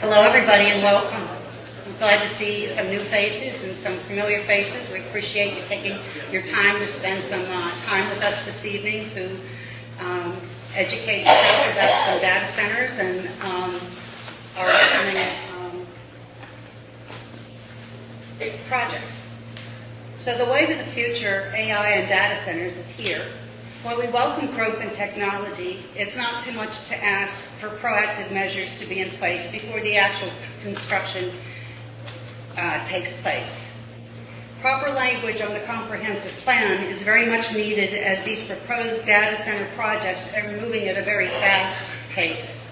Hello, everybody, and welcome. I'm glad to see some new faces and some familiar faces. We appreciate you taking your time to spend some time with us this evening to educate yourself about some data centers and our upcoming projects. So the wave of the future, AI and data centers, is here. While we welcome growth in technology, it's not too much to ask for proactive measures to be in place before the actual construction takes place. Proper language on the comprehensive plan is very much needed as these proposed data center projects are moving at a very fast pace.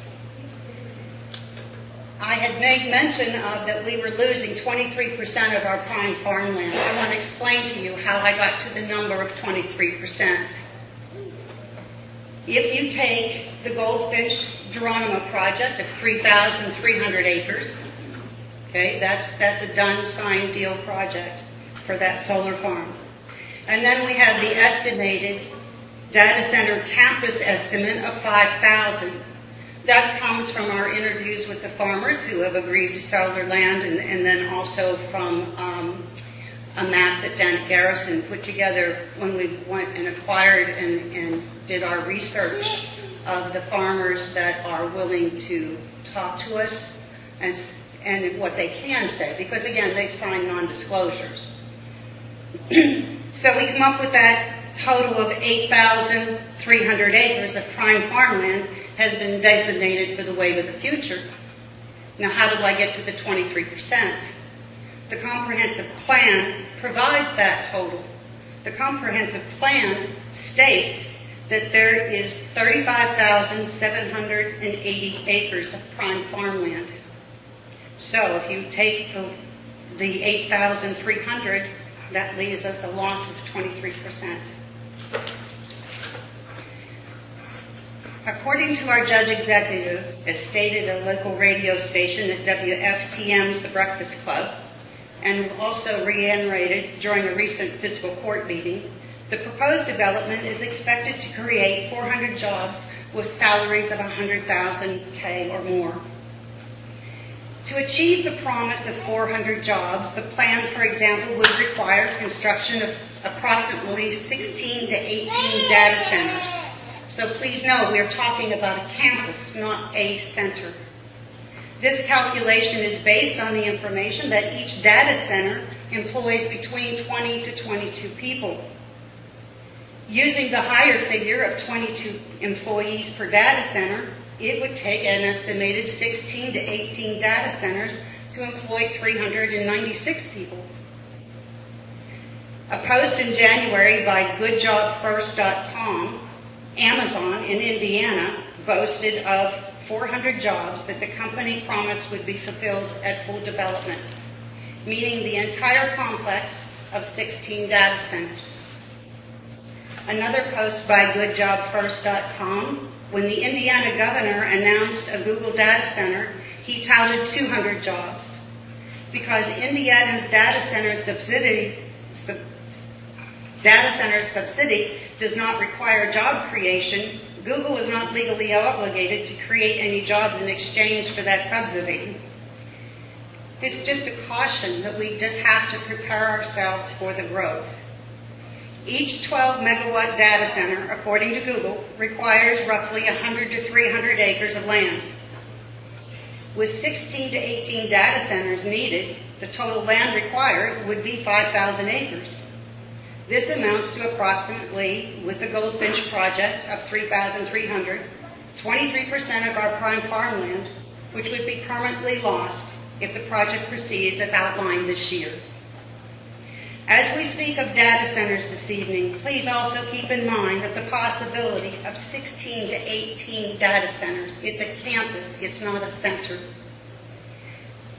I had made mention of that we were losing 23% of our prime farmland. I want to explain to you how I got to the number of 23%. If you take the Goldfinch Geronimo project of 3,300 acres, okay, that's a done, signed deal project for that solar farm. And then we have the estimated data center campus estimate of 5,000. That comes from our interviews with the farmers who have agreed to sell their land, and then also from a map that Janet Garrison put together when we went and acquired and did our research of the farmers that are willing to talk to us and what they can say, because again, they've signed non-disclosures. So we come up with that total of 8,300 acres of prime farmland has been designated for the wave of the future. Now, how do I get to the 23%? The comprehensive plan provides that total. The comprehensive plan states that there is 35,780 acres of prime farmland. So if you take the 8,300, that leaves us a loss of 23%. According to our judge executive, as stated at a local radio station at WFTM's The Breakfast Club, and also reiterated during a recent fiscal court meeting, the proposed development is expected to create 400 jobs with salaries of $100,000 or more. To achieve the promise of 400 jobs, the plan, for example, would require construction of approximately 16 to 18 data centers. So please know, we are talking about a campus, not a center. This calculation is based on the information that each data center employs between 20 to 22 people. Using the higher figure of 22 employees per data center, it would take an estimated 16 to 18 data centers to employ 396 people. A post in January by GoodJobFirst.com, Amazon in Indiana boasted of 400 jobs that the company promised would be fulfilled at full development, meaning the entire complex of 16 data centers. Another post by GoodJobFirst.com, when the Indiana governor announced a Google data center, he touted 200 jobs. Because Indiana's data center subsidy does not require job creation, Google is not legally obligated to create any jobs in exchange for that subsidy. It's just a caution that we just have to prepare ourselves for the growth. Each 12-megawatt data center, according to Google, requires roughly 100 to 300 acres of land. With 16 to 18 data centers needed, the total land required would be 5,000 acres. This amounts to approximately, with the Goldfinch project of 3,300, 23% of our prime farmland, which would be permanently lost if the project proceeds as outlined this year. As we speak of data centers this evening, please also keep in mind of the possibility of 16 to 18 data centers. It's a campus, it's not a center.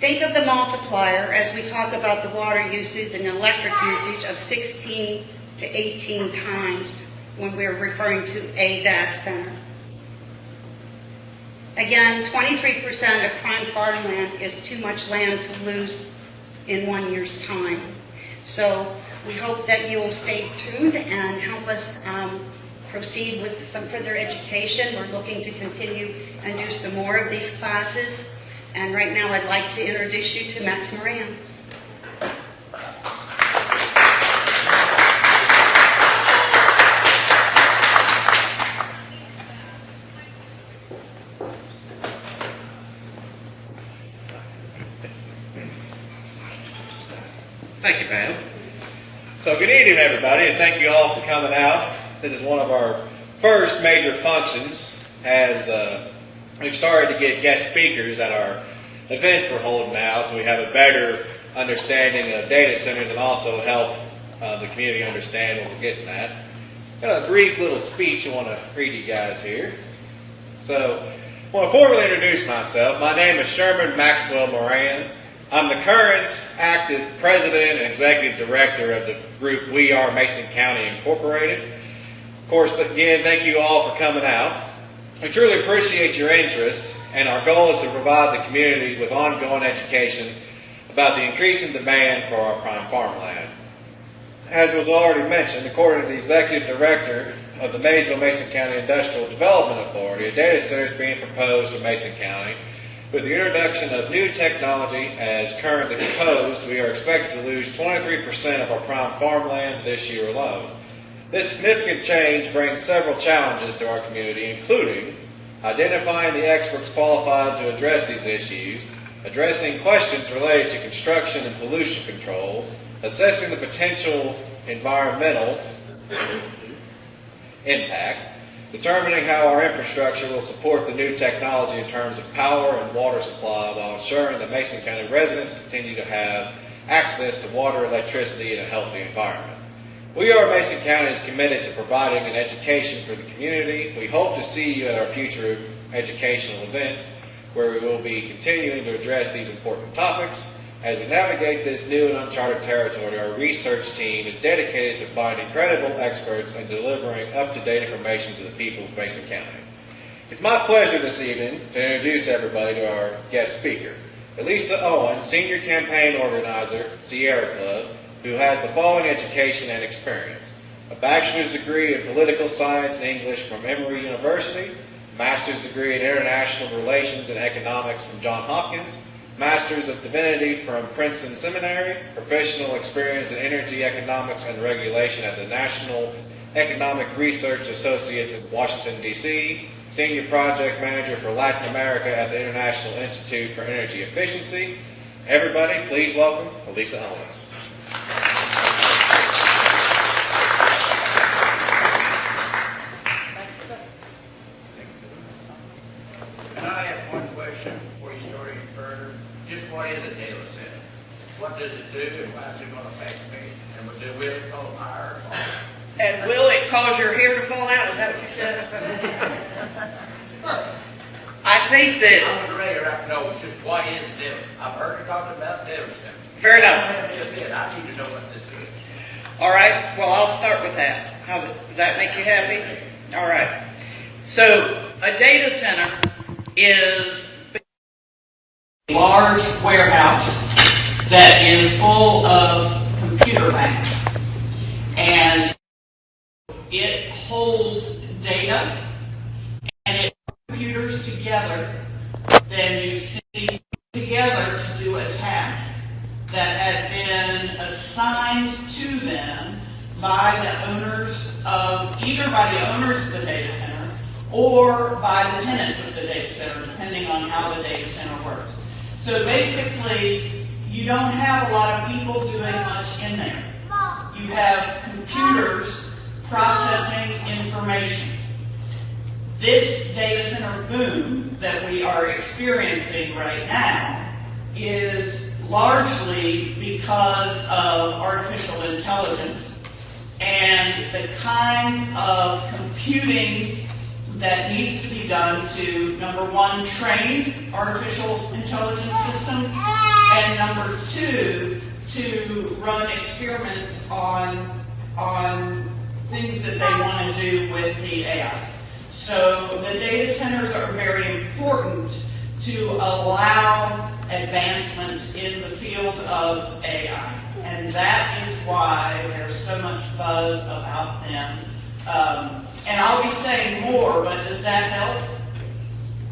Think of the multiplier as we talk about the water usage and electric usage of 16 to 18 times when we're referring to a data center. Again, 23% of prime farmland is too much land to lose in 1 year's time. So we hope that you'll stay tuned and help us proceed with some further education. We're looking to continue and do some more of these classes. And right now I'd like to introduce you to Max Moran. Thank you, ma'am. So good evening, everybody, and thank you all for coming out. This is one of our first major functions as we've started to get guest speakers at our events we're holding now, so we have a better understanding of data centers and also help the community understand what we're getting at. Got a brief little speech I want to read to you guys here. So I want to formally introduce myself. My name is Sherman Maxwell Moran. I'm the current active president and executive director of the group We Are Mason County Incorporated. Of course, again, thank you all for coming out. We truly appreciate your interest, and our goal is to provide the community with ongoing education about the increasing demand for our prime farmland. As was already mentioned, according to the executive director of the Maysville-Mason County Industrial Development Authority, a data center is being proposed for Mason County. With the introduction of new technology as currently proposed, we are expected to lose 23% of our prime farmland this year alone. This significant change brings several challenges to our community, including identifying the experts qualified to address these issues, addressing questions related to construction and pollution control, assessing the potential environmental impact, determining how our infrastructure will support the new technology in terms of power and water supply while ensuring that Mason County residents continue to have access to water, electricity, and a healthy environment. We Are Mason County is committed to providing an education for the community. We hope to see you at our future educational events where we will be continuing to address these important topics. As we navigate this new and uncharted territory, our research team is dedicated to finding credible experts and delivering up-to-date information to the people of Mason County. It's my pleasure this evening to introduce everybody to our guest speaker, Elisa Owens, Senior Campaign Organizer, Sierra Club, who has the following education and experience: a bachelor's degree in political science and English from Emory University, a master's degree in international relations and economics from Johns Hopkins, Masters of Divinity from Princeton Seminary, professional experience in energy economics and regulation at the National Economic Research Associates in Washington, D.C., Senior Project Manager for Latin America at the International Institute for Energy Efficiency. Everybody, please welcome Elisa Owens. Can I ask one question before you start any further? Just what is a data center? What does it do and why is it going to affect me? And will it cause higher? And will it cause your hair to fall out? Is that what you said? I think I that... would rather know just what is a data. I've heard you talking about data center. Fair enough. I need to know what this is. All right, well, I'll start with that. Does that make you happy? All right. So, a data center is a large warehouse that is full of computer banks. And it holds data and it puts computers together. Then you see together to do a task that had been assigned to them by the owners of, either by the owners of the data center or by the tenants of the data center, depending on how the data center works. So basically, you don't have a lot of people doing much in there. You have computers processing information. This data center boom that we are experiencing right now is largely because of artificial intelligence and the kinds of computing that needs to be done to, number one, train artificial intelligence systems, and number two, to run experiments on things that they want to do with the AI. So the data centers are very important to allow advancements in the field of AI. And that is why there's so much buzz about them. And I'll be saying more, but does that help?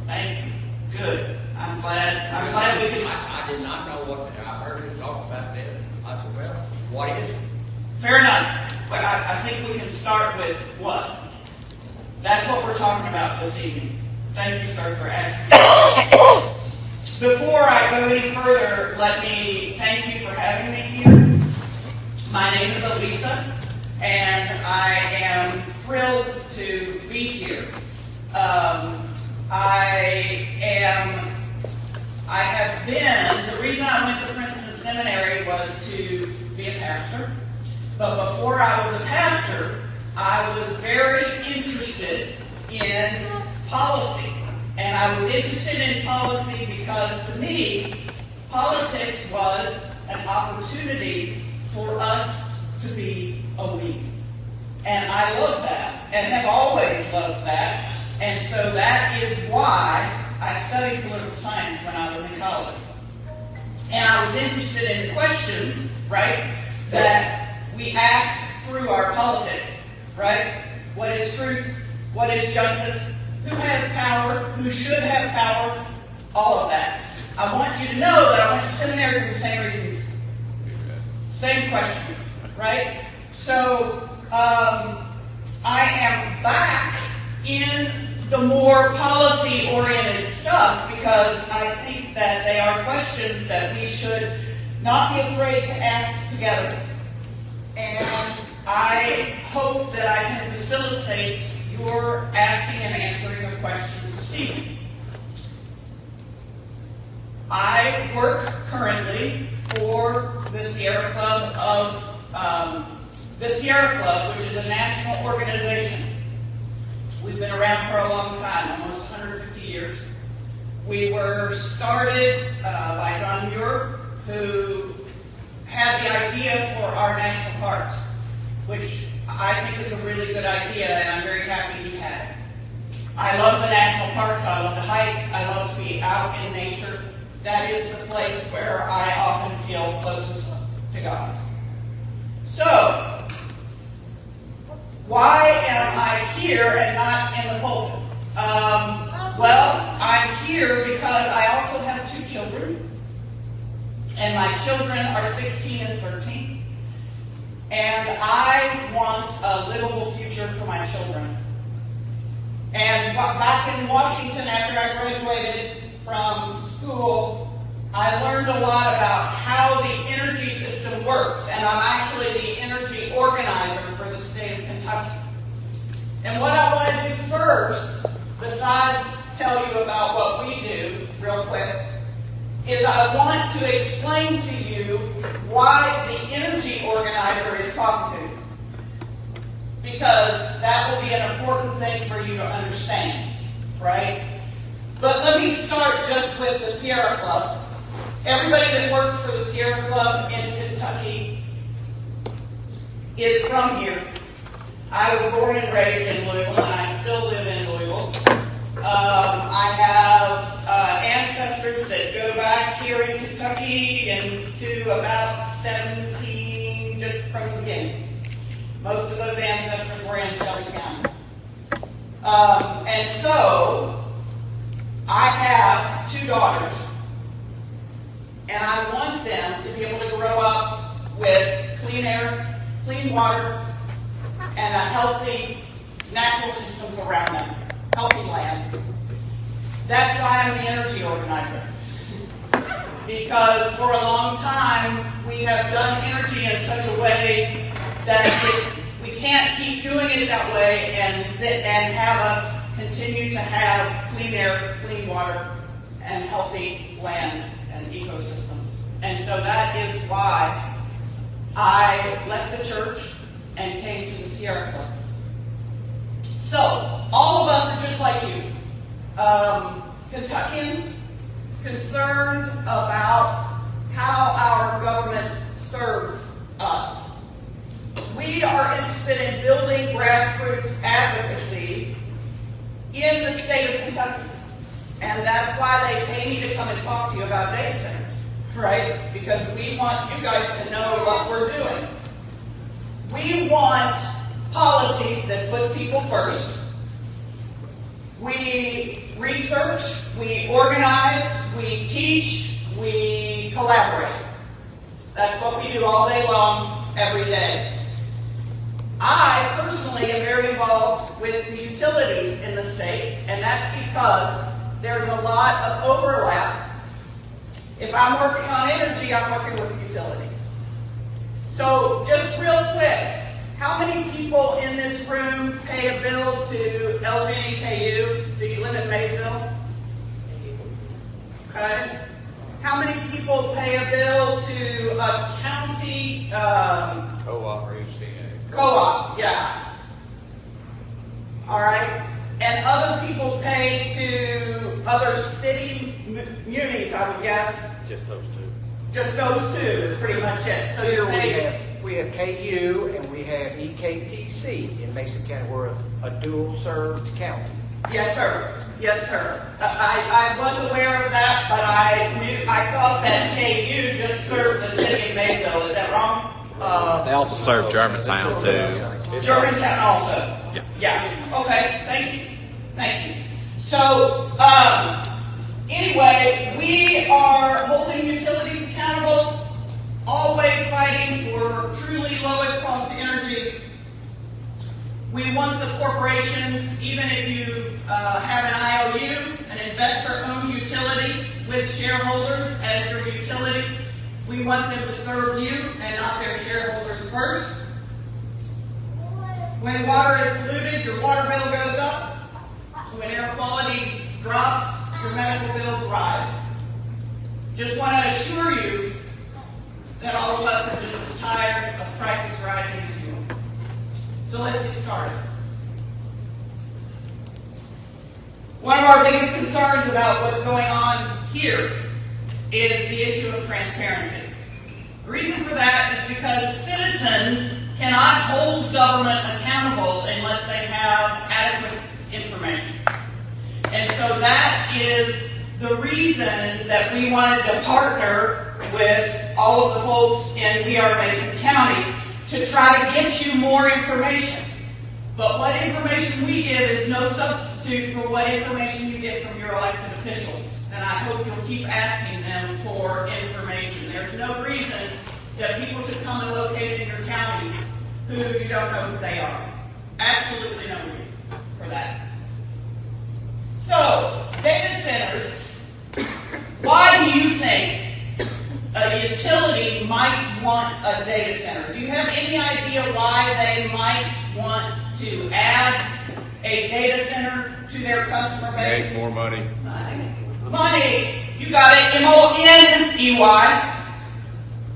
Thank you. Good. I'm glad we could. I did not know what, I heard you talk about this. I said, well, what is it? Fair enough. But I think we can start with what? That's what we're talking about this evening. Thank you, sir, for asking. Before I go any further, let me thank you for having me here. My name is Elisa, and I am thrilled to be here. I have been, the reason I went to Princeton Seminary was to be a pastor. But before I was a pastor, I was very interested in policy. And I was interested in policy because, to me, politics was an opportunity for us to be a we. And I love that, and have always loved that. And so that is why I studied political science when I was in college. And I was interested in the questions, right, that we ask through our politics, right? What is truth? What is justice? Who has power? Who should have power? All of that. I want you to know that I went to seminary for the same reasons. Same question, right? So, I am back in the more policy-oriented stuff because I think that they are questions that we should not be afraid to ask together. And I hope that I can facilitate your asking and answering of questions this evening. I work currently for the Sierra Club which is a national organization. We've been around for a long time, almost 150 years. We were started by John Muir, who had the idea for our national parks, which I think is a really good idea, and I'm very happy he had it. I love the national parks. I love to hike. I love to be out in nature. That is the place where I often feel closest to God. So, why am I here and not in the pulpit? Well, I'm here because I also have 2 children, and my children are 16 and 13, and I want a livable future for my children. And back in Washington, after I graduated from school, I learned a lot about how the energy system works, and I'm actually the energy organizer for the state of Kentucky. And what I want to do first, besides tell you about what we do real quick, is I want to explain to you why the energy organizer is talking to you. Because that will be an important thing for you to understand, right? But let me start just with the Sierra Club. Everybody that works for the Sierra Club in Kentucky is from here. I was born and raised in Louisville, and I still live in Louisville. I have ancestors that go back here in Kentucky and to about 17, just from the beginning. Most of those ancestors were in Shelby County. And so, I have 2 daughters, and I want them to be able to grow up with clean air, clean water, and a healthy natural systems around them, healthy land. That's why I'm the energy organizer. Because for a long time, we have done energy in such a way that we can't keep doing it that way and have us continue to have clean air, clean water, and healthy land and ecosystems. And so that is why I left the church and came to the Sierra Club. So, all of us are just like you. Kentuckians concerned about how our government serves us. We are interested in building grassroots advocacy in the state of Kentucky. And that's why they pay me to come and talk to you about data centers, right? Because we want you guys to know what we're doing. We want policies that put people first. We research, we organize, we teach, we collaborate. That's what we do all day long, every day. I personally am very involved with the utilities in the state, and that's because there's a lot of overlap. If I'm working on energy, I'm working with utilities. So just real quick, how many people in this room pay a bill to LGDKU? Do you live in Maysville? Okay. How many people pay a bill to a county Co-op or UCA. co-op? Yeah. All right. And other people pay to other city munis, I would guess. Just those two. Just those two is pretty much it. So Here you're paying. we have KU and we have EKPC in Mason County. We're a dual-served county. Yes, sir. Yes, sir. I was aware of that, but I thought that KU just served the city of Mayville. Is that wrong? They also serve Germantown too. Germantown also. Yeah. Yeah. Okay. Thank you. Thank you. So, anyway, we are holding utilities accountable, always fighting for truly lowest cost energy. We want the corporations, even if you have an IOU, an investor-owned utility with shareholders as your utility, we want them to serve you and not their shareholders first. When water is polluted, your water bill goes up. When air quality drops, your medical bills rise. Just want to assure you that all of us are just as tired of prices rising as you are. So let's get started. One of our biggest concerns about what's going on here is the issue of transparency. The reason for that is because citizens cannot hold government accountable unless they have adequate information. And so that is the reason that we wanted to partner with all of the folks in Mason County to try to get you more information. But what information we give is no substitute for what information you get from your elected officials. And I hope you'll keep asking them for information. There's no reason that people should come and locate in your county who you don't know who they are. Absolutely no reason for that. So, data centers, why do you think a utility might want a data center? Do you have any idea why they might want to add a data center to their customer base? Make more money. Money. You got it. MONEY.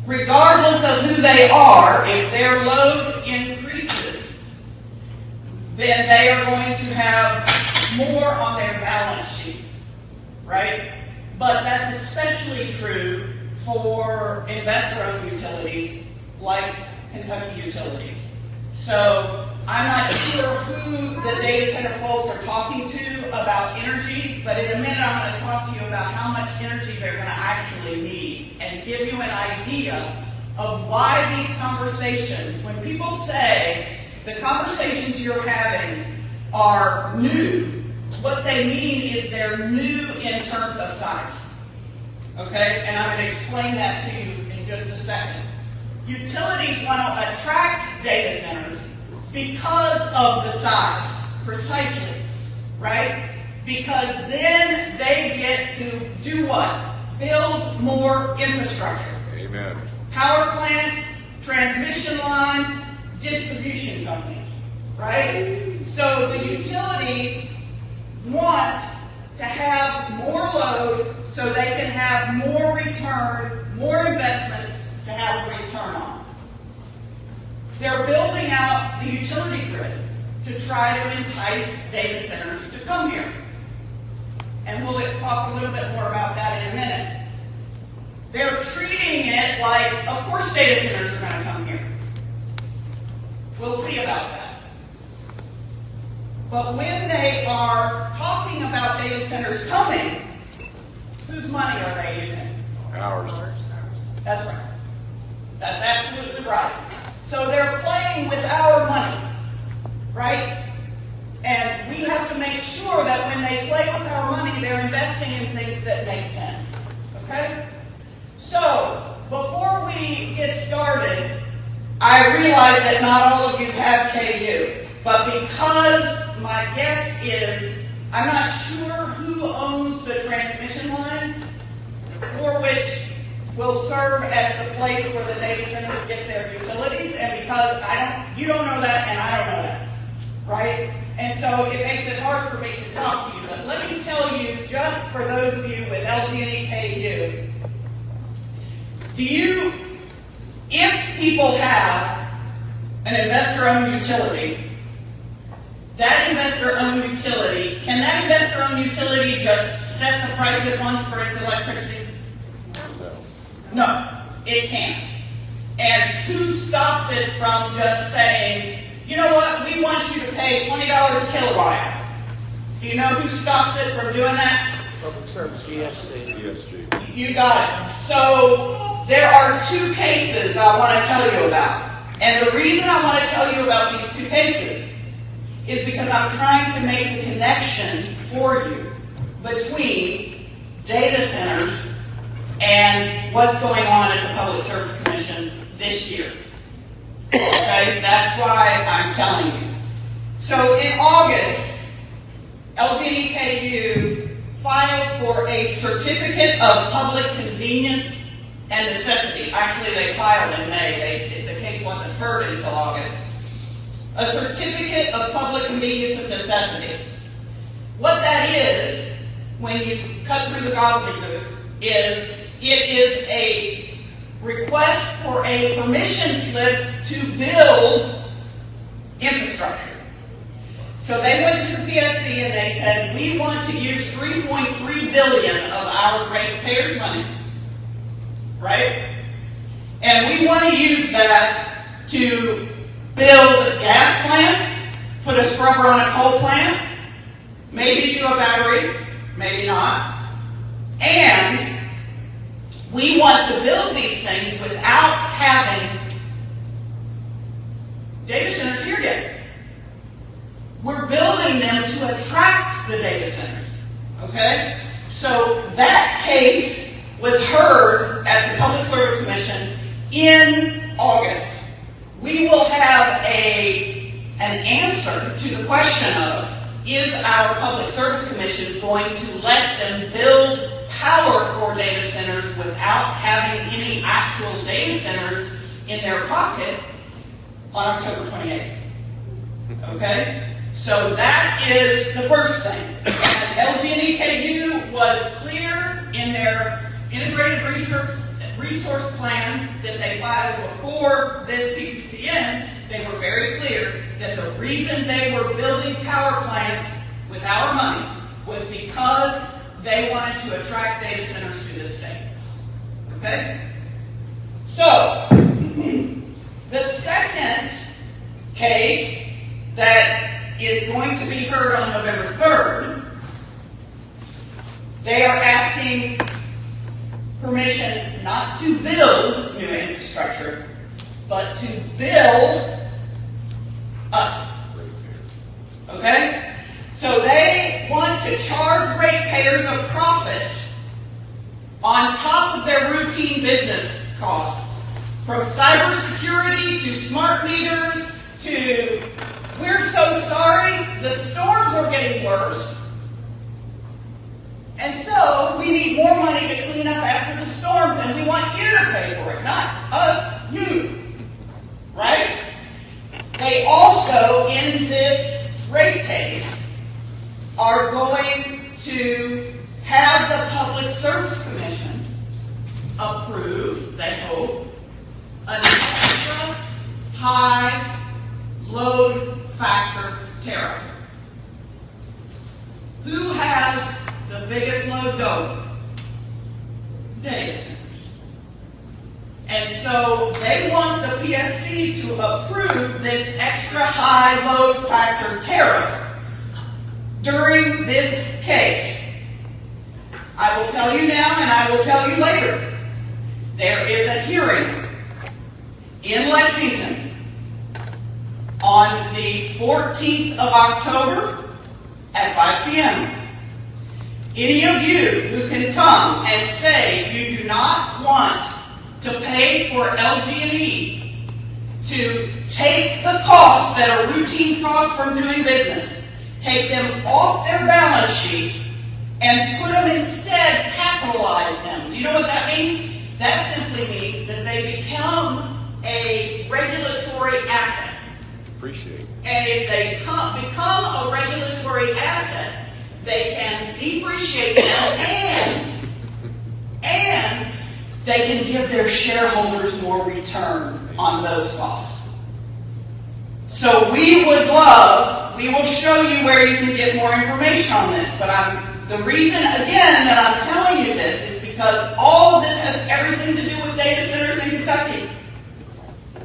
Regardless of who they are, if their load increases, then they are going to have more on their balance sheet, right? But that's especially true for investor-owned utilities like Kentucky Utilities. So I'm not sure who the data center folks are talking to about energy, but in a minute I'm going to talk to you about how much energy they're going to actually need and give you an idea of why these conversations, when people say the conversations you're having are new, what they mean is they're new in terms of size. Okay? And I'm going to explain that to you in just a second. Utilities want to attract data centers because of the size, precisely, right? Because then they get to do what? Build more infrastructure. Amen. Power plants, transmission lines, distribution companies, right? So the utilities want to have more load so they can have more return, more investments to have a return on. They're building out the utility grid to try to entice data centers to come here. And we'll talk a little bit more about that in a minute. They're treating it like, of course data centers are going to come here. We'll see about that. But when they are talking about data centers coming, whose money are they using? Ours. That's right. That's absolutely right. So they're playing with our money, right? And we have to make sure that when they play with our money, they're investing in things that make sense. Okay? So, before we get started, I realize that not all of you have KU, but because my guess is, I'm not sure who owns the transmission lines for which will serve as the place where the data centers get their utilities, and because you don't know that and I don't know that, right? And so it makes it hard for me to talk to you, but let me tell you, just for those of you with LG&E KU, if people have an investor-owned utility, that investor-owned utility, can that investor-owned utility just set the price it wants for its electricity? No, it can't. And who stops it from just saying, you know what, we want you to pay $20 a kilowatt hour? Do you know who stops it from doing that? Public Service, GSG. You got it. So there are two cases I want to tell you about. And the reason I want to tell you about these two cases is because I'm trying to make the connection for you between data centers and what's going on at the Public Service Commission this year. Okay? That's why I'm telling you. So in August, LG&E KU filed for a certificate of public convenience and necessity. Actually, they filed in May. The case wasn't heard until August. A certificate of public convenience and necessity. What that is, when you cut through the gobbledygook, is it is a request for a permission slip to build infrastructure. So they went to the PSC and they said, we want to use $3.3 billion of our ratepayers' money, right? And we want to use that to build gas plants, put a scrubber on a coal plant, maybe do a battery, maybe not. And we want to build these things without having data centers here yet. We're building them to attract the data centers. Okay? So that case was heard at the Public Service Commission in August. We will have an answer to the question of, is our Public Service Commission going to let them build power for data centers without having any actual data centers in their pocket on October 28th? Okay? So that is the first thing. And LG&E KU was clear in their integrated resource plan that they filed before this CPCN. They were very clear that the reason they were building power plants with our money was because they wanted to attract data centers to this state. Okay? So, the second case that is going to be heard on November 3rd, they are asking permission not to build new infrastructure, but to build us. Okay? So they want to charge ratepayers a profit on top of their routine business costs. From cybersecurity to smart meters to, we're so sorry, the storms are getting worse. And so we need more money to clean up after the storms, and we want you to pay for it, not us, you. Right? They also, in this rate case, are going to have the Public Service Commission approve, they hope, an extra high load factor tariff. Who has the biggest load going? Data centers. And so they want the PSC to approve this extra high load factor tariff during this case. I will tell you now and I will tell you later. There is a hearing in Lexington on the 14th of October at 5 p.m. Any of you who can come and say you do not want to pay for LG&E to take the costs that are routine costs from doing business, take them off their balance sheet, and put them instead, capitalize them. Do you know what that means? That simply means that they become a regulatory asset. Appreciate it. And if they become a regulatory asset, they can depreciate them and they can give their shareholders more return on those costs. So we will show you where you can get more information on this, but the reason, again, that I'm telling you this is because all of this has everything to do with data centers in Kentucky.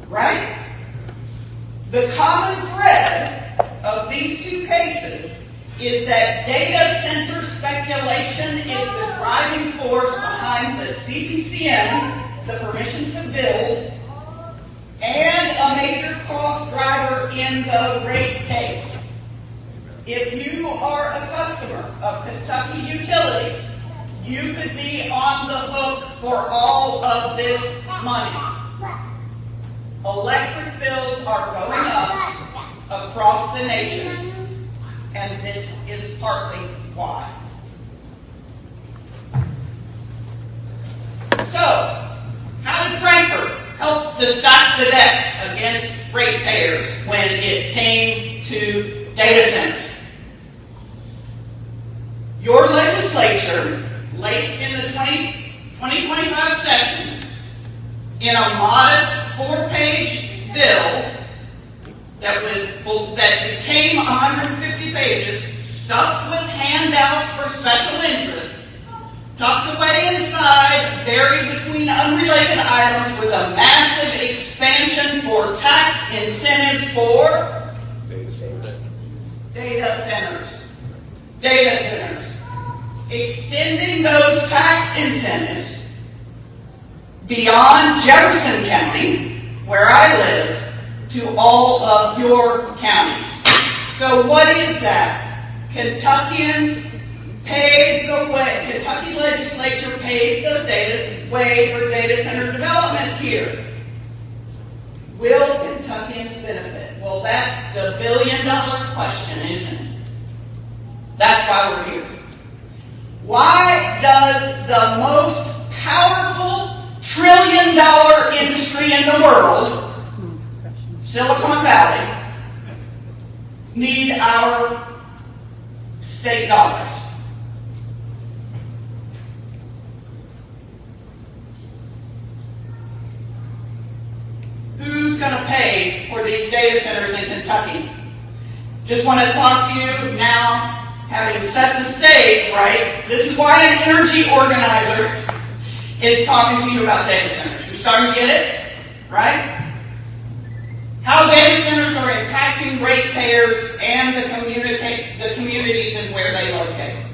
Right? The common thread of these two cases is that data center speculation is the driving force behind the CPCN, the permission to build, and a major cost driver in the rate case. If you are a customer of Kentucky Utilities, you could be on the hook for all of this money. Electric bills are going up across the nation, and this is partly why. So, how did Frankfurt help to stack the deck against ratepayers when it came to data centers? Your legislature, late in the 2025 session, in a modest 4-page bill that became 150 pages, stuffed with handouts for special interests, tucked away inside, buried between unrelated items, was a massive expansion for tax incentives for data centers. Extending those tax incentives beyond Jefferson County, where I live, to all of your counties. So what is that? Kentuckians paved the way, Kentucky legislature paved the way for data center development here. Will Kentuckians benefit? Well, that's the billion-dollar question, isn't it? That's why we're here. Why does the most powerful trillion-dollar industry in the world, Silicon Valley, need our state dollars? Who's going to pay for these data centers in Kentucky? Just want to talk to you now, having set the stage, right? This is why an energy organizer is talking to you about data centers. You're starting to get it, right? How data centers are impacting ratepayers and the communities and where they locate.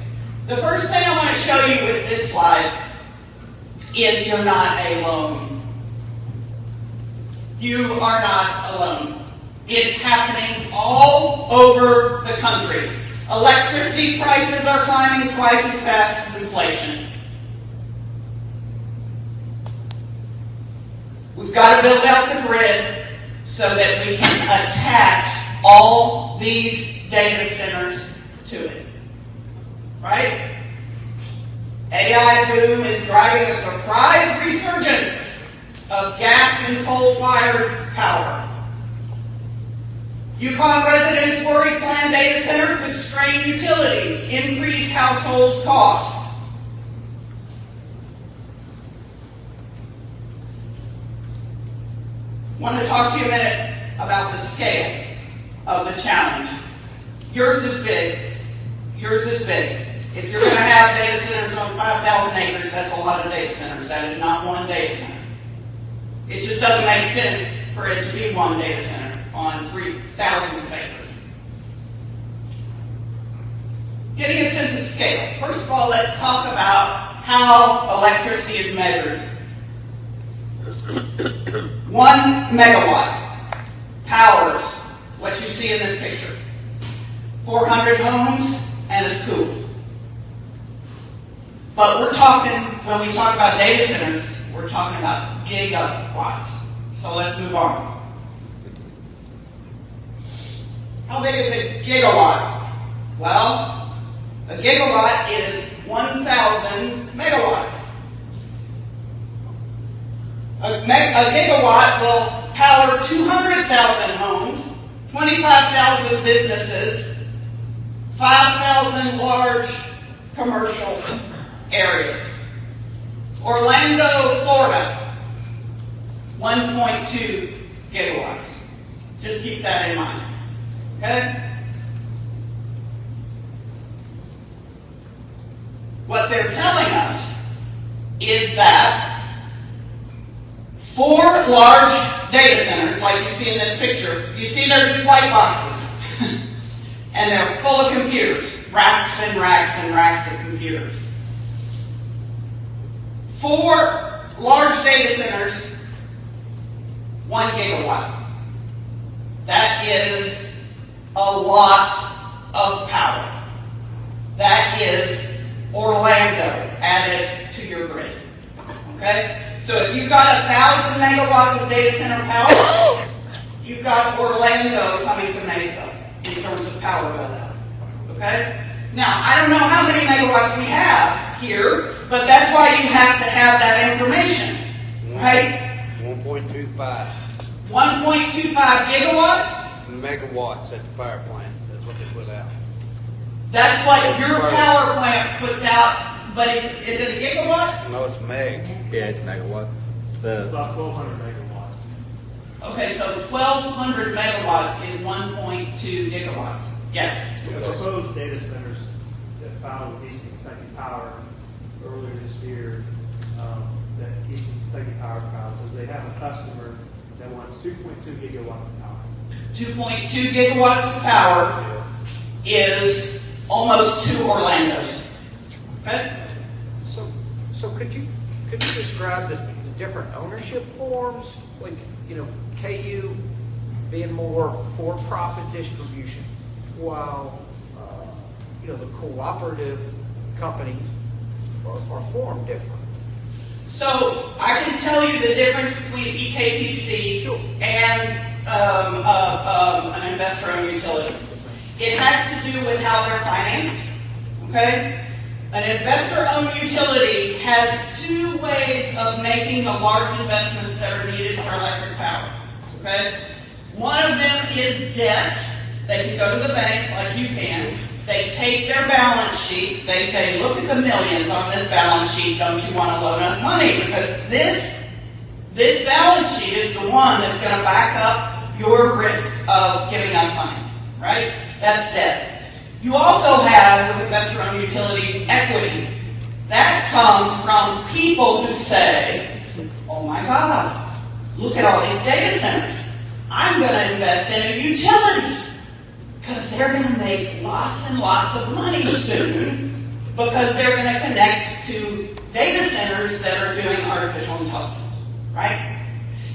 The first thing I want to show you with this slide is you're not alone. You are not alone. It's happening all over the country. Electricity prices are climbing twice as fast as inflation. We've got to build out the grid so that we can attach all these data centers to it. Right? AI boom is driving a surprise resurgence of gas and coal-fired power. Yukon residents worry planned data center could strain utilities, increase household costs. I want to talk to you a minute about the scale of the challenge. Yours is big. Yours is big. If you're going to have data centers on 5,000 acres, that's a lot of data centers. That is not one data center. It just doesn't make sense for it to be one data center on 3,000 of acres. Getting a sense of scale. First of all, let's talk about how electricity is measured. 1 megawatt powers what you see in this picture. 400 homes and a school. But we're talking, when we talk about data centers, we're talking about gigawatts. So let's move on. How big is a gigawatt? Well, a gigawatt is 1,000 megawatts. A gigawatt will power 200,000 homes, 25,000 businesses, 5,000 large commercial areas. Orlando, Florida, 1.2 gigawatts. Just keep that in mind. Okay? What they're telling us is that 4 large data centers, like you see in this picture, you see they're just white boxes. And they're full of computers, racks and racks and racks of computers. 4 large data centers, 1 gigawatt. That is a lot of power. That is Orlando added to your grid. Okay? So if you've got 1,000 megawatts of data center power, you've got Orlando coming to Mesa in terms of power build-out. Okay? Now, I don't know how many megawatts we have here, but that's why you have to have that information. Right? 1.25 1.25 gigawatts? megawatts at the power plant. That's what they put out. That's what your power plant puts out, but is it a gigawatt? No, it's meg. Yeah, it's megawatt. The About 1,200 megawatts. Okay, so 1,200 megawatts is 1.2 gigawatts. Yes. The proposed data centers that's filed with Eastern Kentucky Power earlier this year, that Eastern Kentucky Power filed, says they have a customer that wants 2.2 gigawatts of power. 2.2 gigawatts of power is almost 2 Orlandos. Okay? So could you describe the different ownership forms? Like, KU being more for-profit distribution, while, the cooperative companies are formed different. So I can tell you the difference between EKPC and an investor-owned utility. It has to do with how they're financed. Okay? An investor-owned utility has 2 ways of making the large investments that are needed for electric power. Okay? One of them is debt. They can go to the bank like you can. They take their balance sheet. They say, look at the millions on this balance sheet. Don't you want to loan us money? Because this balance sheet is the one that's going to back up your risk of giving us money. Right? That's debt. You also have, with investor-owned utilities, equity. That comes from people who say, oh my God, look at all these data centers. I'm going to invest in a utility because they're going to make lots and lots of money soon because they're going to connect to data centers that are doing artificial intelligence, right?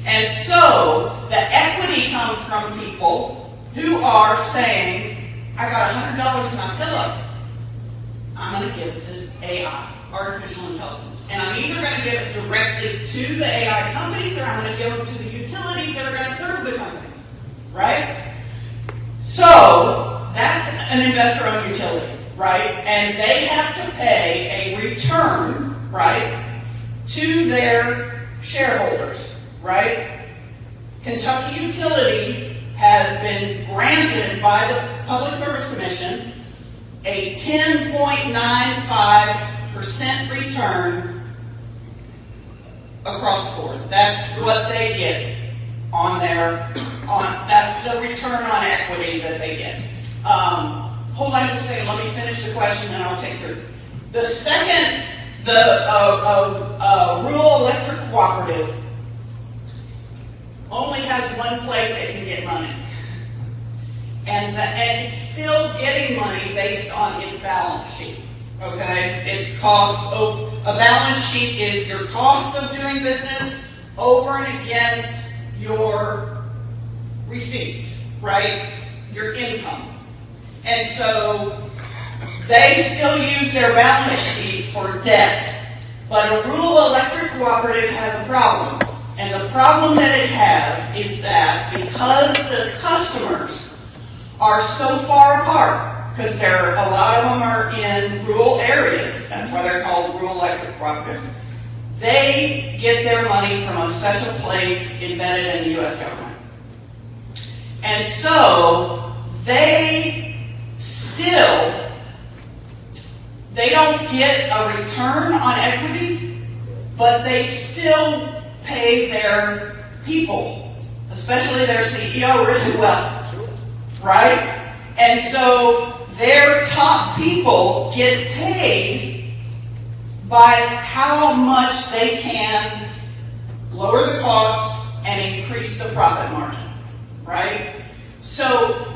And so the equity comes from people who are saying, I got $100 in my pillow. I'm going to give it to AI, artificial intelligence. And I'm either going to give it directly to the AI companies or I'm going to give them to the utilities that are going to serve the companies. Right? So, that's an investor-owned utility, right? And they have to pay a return, right, to their shareholders, right? Kentucky Utilities has been granted by the Public Service Commission a 10.95% return across the board. That's what they get that's the return on equity that they get. Hold on just a second, let me finish the question and I'll take your. The second, the rural electric cooperative only has one place it can get money. And it's still getting money based on its balance sheet. Okay? Its cost, a balance sheet is your cost of doing business over and against your receipts. right? Your income. And so they still use their balance sheet for debt. But a rural electric cooperative has a problem. And the problem that it has is that because the customers are so far apart, because a lot of them are in rural areas, that's why they're called rural electric cooperatives, they get their money from a special place embedded in the U.S. government. And so they don't get a return on equity, but they still pay their people, especially their CEO, really well, right? And so their top people get paid by how much they can lower the costs and increase the profit margin, right? So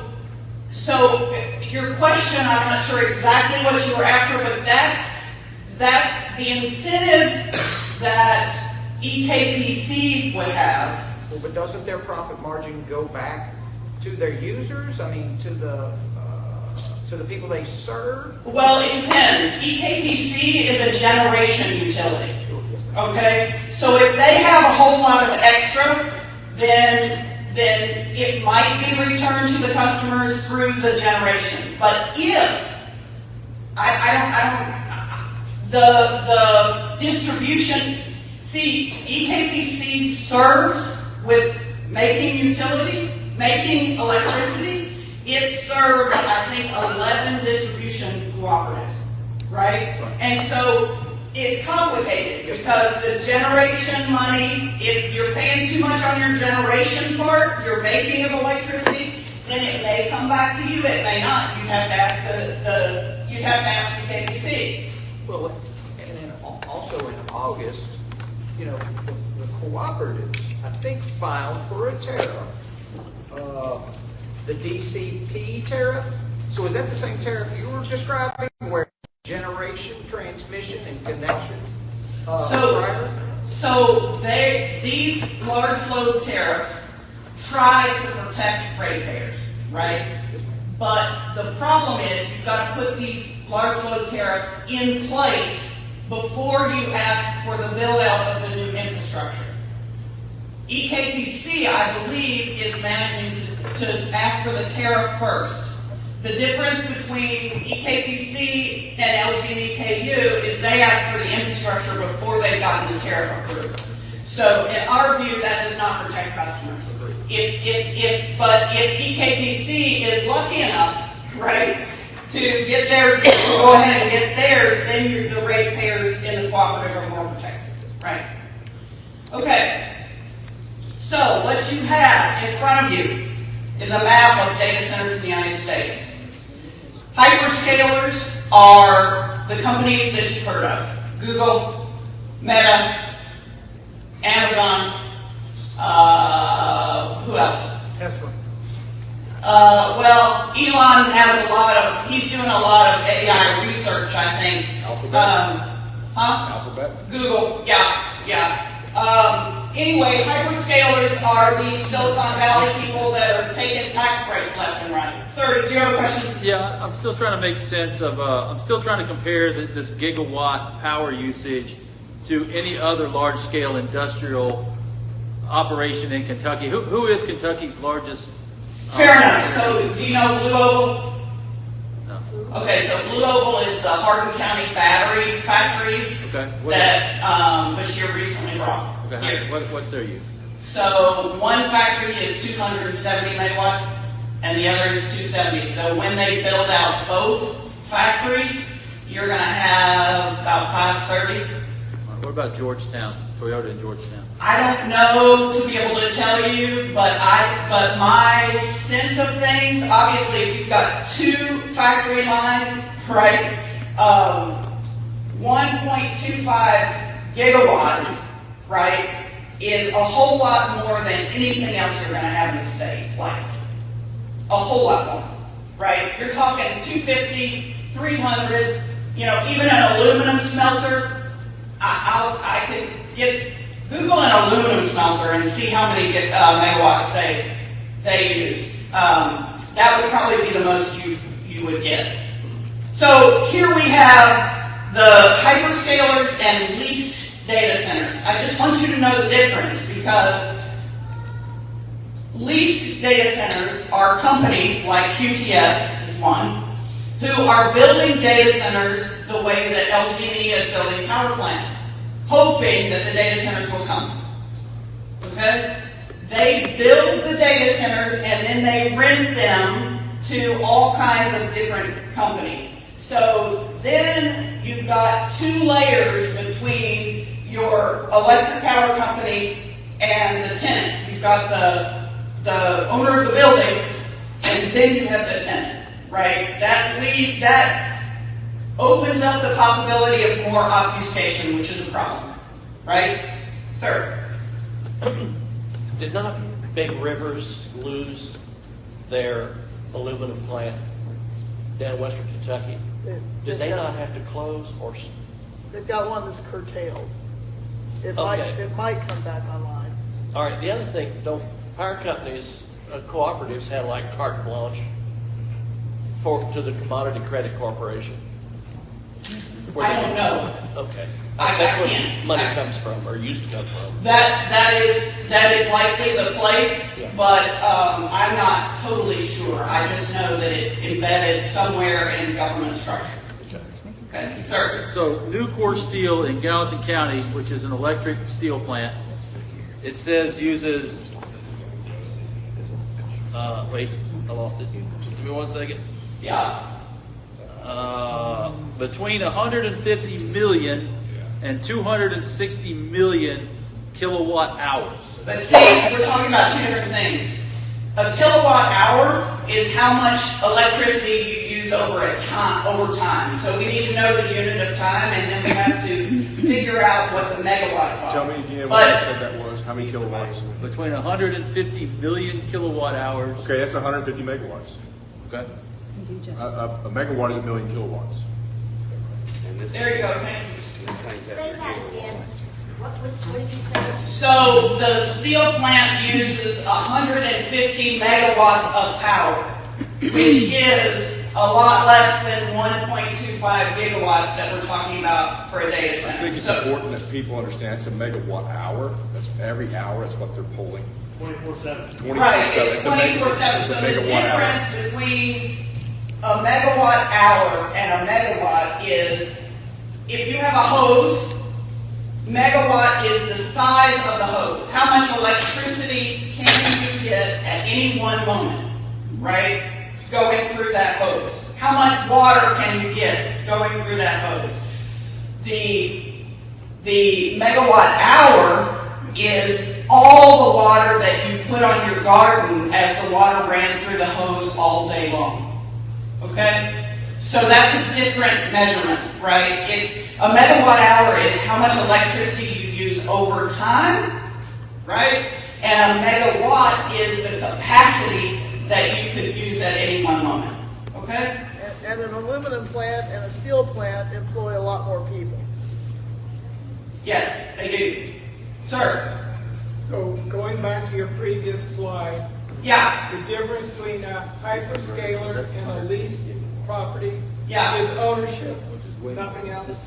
your question, I'm not sure exactly what you were after, but that's the incentive that EKPC would have. Well, but doesn't their profit margin go back to their users? I mean, to the people they serve? Well, it depends. EKPC is a generation utility. Okay? So if they have a whole lot of extra, then it might be returned to the customers through the generation. But if the distribution, see, EKPC serves with making utilities, making electricity. It serves, I think, 11 distribution cooperatives, right? And so it's complicated because the generation money, if you're paying too much on your generation part, your making of electricity, then it may come back to you, it may not. You'd have to ask the KBC. Well, and then also in August, the cooperatives, I think, filed for a tariff, the DCP tariff. So is that the same tariff you were describing, where generation, transmission, and connection? These large load tariffs try to protect ratepayers, right? But the problem is you've got to put these large load tariffs in place before you ask for the build out of the new infrastructure. EKPC, I believe, is managing to ask for the tariff first. The difference between EKPC and LG and EKU is they ask for the infrastructure before they've gotten the tariff approved. So in our view, that does not protect customers. But if EKPC is lucky enough, right, to get theirs, go ahead and get theirs, then the ratepayers in the cooperative are more protected, right? Okay. So what you have in front of you is a map of data centers in the United States. Hyperscalers are the companies that you've heard of. Google, Meta, Amazon, who else? Tesla. Well, Elon has he's doing a lot of AI research, I think. Alphabet. Alphabet? Google, yeah. Anyway, hyperscalers are these Silicon Valley people that are taking tax breaks left and right. Sir, did you have a question? Yeah, I'm still trying to make sense of, I'm still trying to compare this gigawatt power usage to any other large-scale industrial operation in Kentucky. Who is Kentucky's largest? Fair enough. So, do you know Blue Oval? No. Okay, so Blue Oval is the Hardin County battery factories Okay. that Bashir recently brought Okay. here. What's their use? So one factory is 270 megawatts, and the other is 270. So when they build out both factories, you're going to have about 530. What about Georgetown? Toyota in Georgetown? I don't know to be able to tell you, but my sense of things, obviously, if you've got two factory lines, right, 1.25 gigawatts, right, is a whole lot more than anything else you're going to have in the state. Like, a whole lot more, right? You're talking 250, 300, even an aluminum smelter. I could get Google an aluminum smelter and see how many megawatts they use. That would probably be the most you would get. So here we have the hyperscalers and leased data centers. I just want you to know the difference, because leased data centers are companies like QTS is one, who are building data centers the way that LG&E is building power plants, hoping that the data centers will come. Okay? They build the data centers and then they rent them to all kinds of different companies. So then you've got two layers between your electric power company and the tenant. You've got the owner of the building, and then you have the tenant, right? That opens up the possibility of more obfuscation, which is a problem, right? Sir? Did not Big Rivers lose their aluminum plant down in western Kentucky? Did they not have to close, or? They've got one that's curtailed. It Okay. might come back online. All right, the other thing, don't power companies, cooperatives have like carte blanche to the Commodity Credit Corporation? I don't know. Okay. I That's where can't. money comes from, or used to come from. That is likely the place, Yeah. but I'm not totally sure. I just know that it's embedded somewhere in government structure. Okay, sir. So Nucor Steel in Gallatin County, which is an electric steel plant, it says uses, wait, I lost it. Give me 1 second. Yeah. Between 150 million and 260 million kilowatt hours. But see, we're talking about two different things. A kilowatt hour is how much electricity you use over time. So we need to know the unit of time, and then we have to figure out what the megawatts are. Tell me again what you said that was. How many kilowatts? Between 150 million kilowatt hours. Okay, that's 150 megawatts. Okay. A megawatt is 1,000,000 kilowatts. There you go. Thank you. Say that again. What did you say? So the steel plant uses 150 megawatts of power, which is a lot less than 1.25 gigawatts that we're talking about for a data I center. think it's important that people understand it's a megawatt hour. That's every hour. That's what they're pulling. 24/7. 24/7. Right, it's It's a meg- 24/7. It's a So the megawatt hour. difference between a megawatt hour and a megawatt is, if you have a hose, megawatt is the size of the hose. How much electricity can you get at any one moment, right? Going through that hose. How much water can you get going through that hose? The megawatt hour is all the water that you put on your garden as the water ran through the hose all day long. Okay? So that's a different measurement, right? A megawatt hour is how much electricity you use over time, right? And a megawatt is the capacity that you could use at any one moment. Okay? And an aluminum plant and a steel plant employ a lot more people. Yes, they do. Sir? So going back to your previous slide, Yeah. the difference between a hyperscaler and a leased property Yeah. is ownership, nothing else.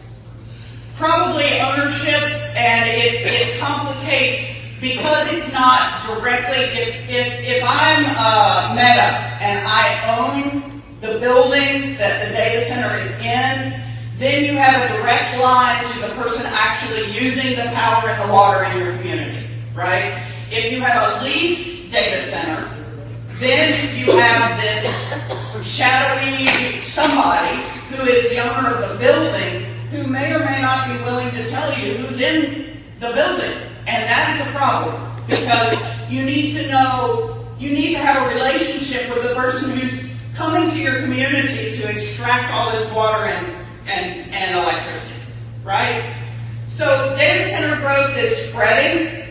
Probably ownership, and it complicates because it's not directly. If I'm Meta and I own the building that the data center is in, then you have a direct line to the person actually using the power and the water in your community, right? If you have a leased data center, then you have this shadowy somebody who is the owner of the building who may or may not be willing to tell you who's in the building. And that is a problem because you need to have a relationship with the person who's coming to your community to extract all this water and electricity, right? So data center growth is spreading.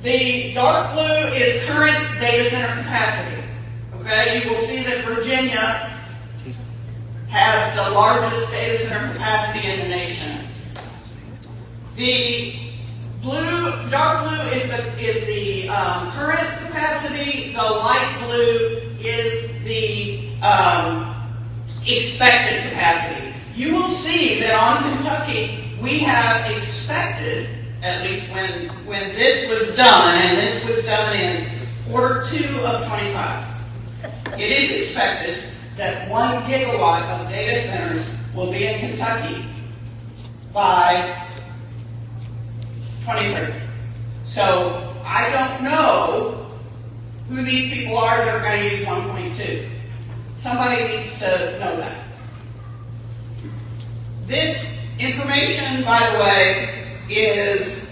The dark blue is current data center capacity. Okay, you will see that Virginia has the largest data center capacity in the nation. The Dark blue is the current capacity. The light blue is the expected capacity. You will see that on Kentucky, we have expected, at least when this was done, and this was done in Q2 of 25, it is expected that 1 gigawatt of data centers will be in Kentucky by 2030. So I don't know who these people are that are going to use 1.2. Somebody needs to know that. This information, by the way, is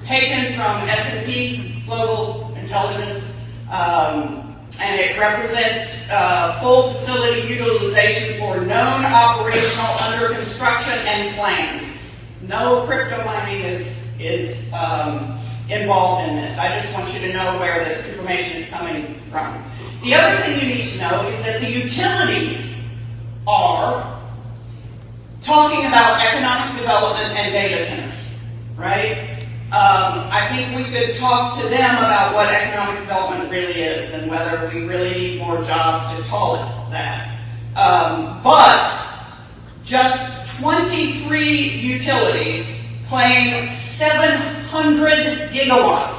taken from S&P Global Intelligence, and it represents full facility utilization for known operational under construction and planned. No crypto mining is involved in this. I just want you to know where this information is coming from. The other thing you need to know is that the utilities are talking about economic development and data centers, right? I think we could talk to them about what economic development really is and whether we really need more jobs to call it that. But just 23 utilities claim 700 gigawatts.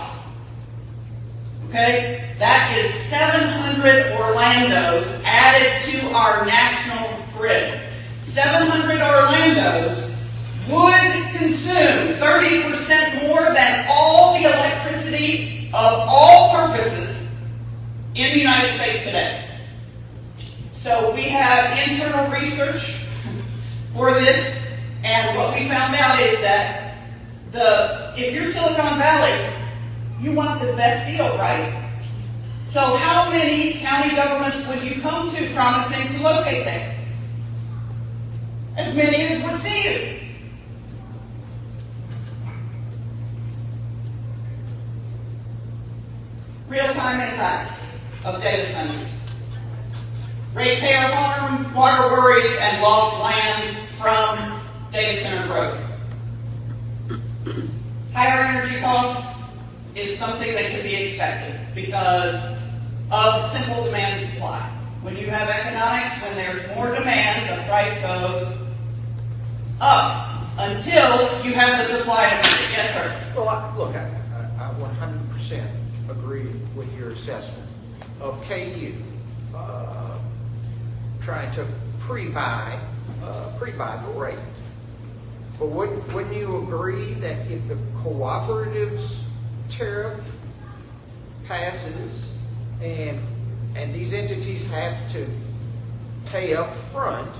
Okay? That is 700 Orlandos added to our national grid. 700 Orlandos would consume 30% more than all the electricity of all purposes in the United States today. So we have internal research for this, and what we found out is that if you're Silicon Valley, you want the best deal, right? So how many county governments would you come to promising to locate there? As many as would see you. Real-time impacts of data centers. Ratepayer harm, water worries, and lost land from data center growth. Higher energy costs is something that can be expected because of simple demand and supply. When you have economics, when there's more demand, the price goes up until you have the supply of it. Yes, sir? Well, I 100% agree with your assessment of KU trying to pre-buy the rate. But wouldn't you agree that if the cooperatives tariff passes and these entities have to pay up front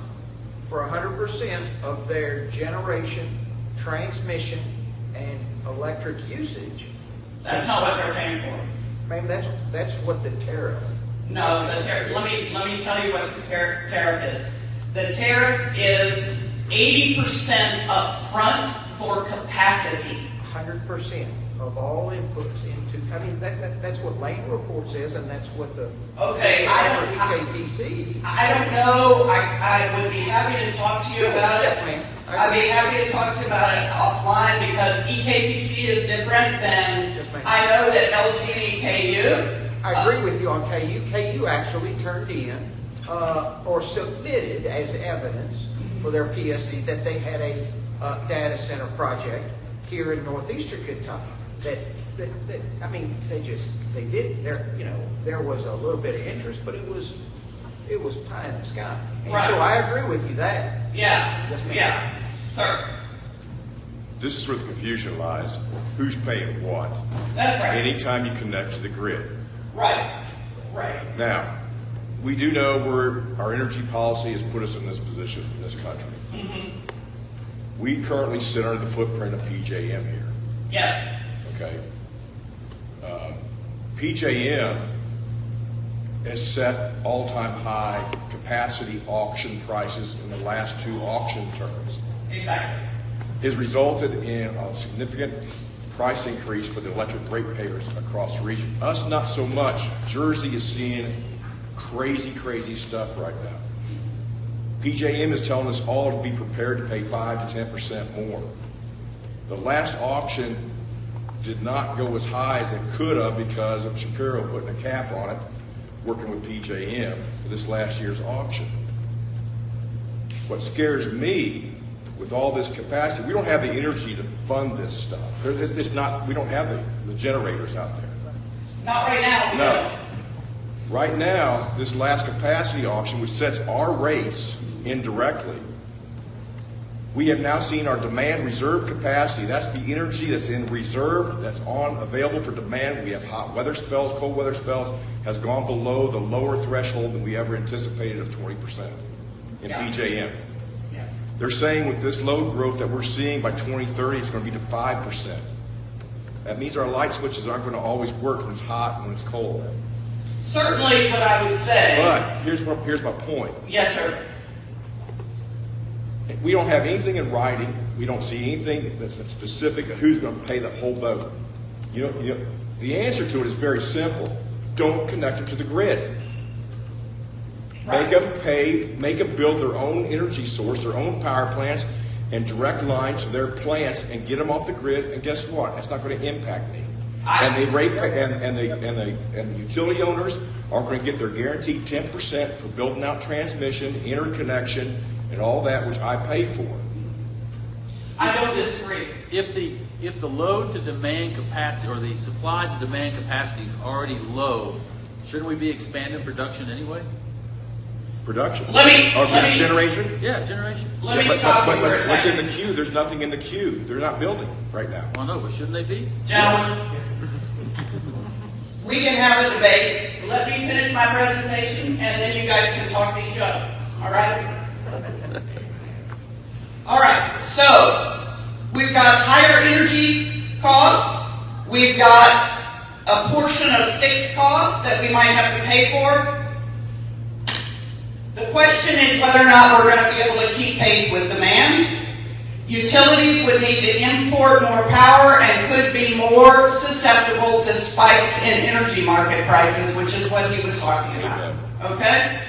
for 100% of their generation, transmission, and electric usage? That's not what they're paying for. Ma'am, that's what the tariff. No, the tariff. Let me tell you what the tariff is. The tariff is 80% up front for capacity. 100% of all inputs into. I mean, that's what Lane Report says, and that's what the EKPC. I don't know. I would be happy to talk to you about it. Ma'am. I'd be happy to talk to you about it offline because EKPC is different than I know that LG and EKU. I agree with you on KU. KU actually turned in or submitted as evidence for their PSC that they had a data center project here in northeastern Kentucky. They did. There was a little bit of interest, but it was pie in the sky. And right. So I agree with you that. Yeah. Yes, ma'am. Yeah. Sir. This is where the confusion lies. Who's paying what? That's right. Anytime you connect to the grid. Right. Right. Now, we do know where our energy policy has put us in this position in this country. Mm-hmm. We currently sit under the footprint of PJM here. Yeah. Okay. PJM has set all-time high capacity auction prices in the last 2 auction terms. Exactly. Has resulted in a significant price increase for the electric ratepayers across the region. Us, not so much. Jersey is seeing crazy stuff right now. PJM is telling us all to be prepared to pay 5 to 10% more. The last auction did not go as high as it could have because of Shapiro putting a cap on it, working with PJM for this last year's auction. What scares me with all this capacity, we don't have the energy to fund this stuff. We don't have the generators out there. Not right now. No. Right now, this last capacity auction, which sets our rates indirectly, we have now seen our demand reserve capacity. That's the energy that's in reserve, that's available for demand. We have hot weather spells, cold weather spells, has gone below the lower threshold than we ever anticipated of 20% in PJM. Yeah. They're saying with this load growth that we're seeing by 2030, it's going to be to 5%. That means our light switches aren't going to always work when it's hot and when it's cold. Certainly what I would say. But here's my point. Yes, sir. We don't have anything in writing. We don't see anything that's specific of who's going to pay the whole boat. The answer to it is very simple. Don't connect them to the grid. Right. Make them build their own energy source, their own power plants, and direct line to their plants and get them off the grid. And guess what? That's not going to impact me. And the utility owners are going to get their guaranteed 10% for building out transmission, interconnection, and all that, which I pay for. I don't disagree. If the load to demand capacity or the supply to demand capacity is already low, shouldn't we be expanding production anyway? Production? Let me generation? Yeah, generation. Let me stop you for a what's second. in the queue? There's nothing in the queue. They're not building right now. Well, no, but shouldn't they be? Gentlemen, we can have a debate. Let me finish my presentation, and then you guys can talk to each other. All right? All right. So we've got higher energy costs. We've got a portion of fixed costs that we might have to pay for. The question is whether or not we're going to be able to keep pace with demand. Utilities would need to import more power and could be more susceptible to spikes in energy market prices, which is what he was talking about. Okay?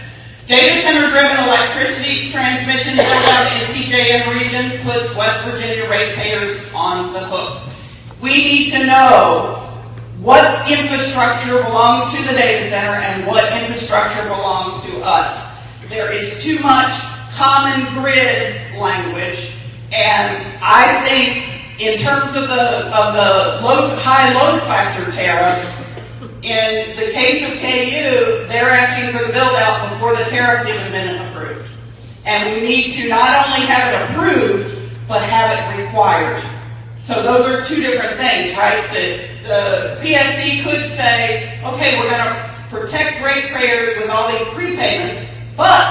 Data center-driven electricity transmission build-out in PJM region puts West Virginia ratepayers on the hook. We need to know what infrastructure belongs to the data center and what infrastructure belongs to us. There is too much common grid language, and I think in terms of the high load factor tariffs, in the case of KU, they're asking for the build-out before the tariffs even been approved. And we need to not only have it approved, but have it required. So those are two different things, right? The PSC could say, okay, we're going to protect ratepayers with all these prepayments, but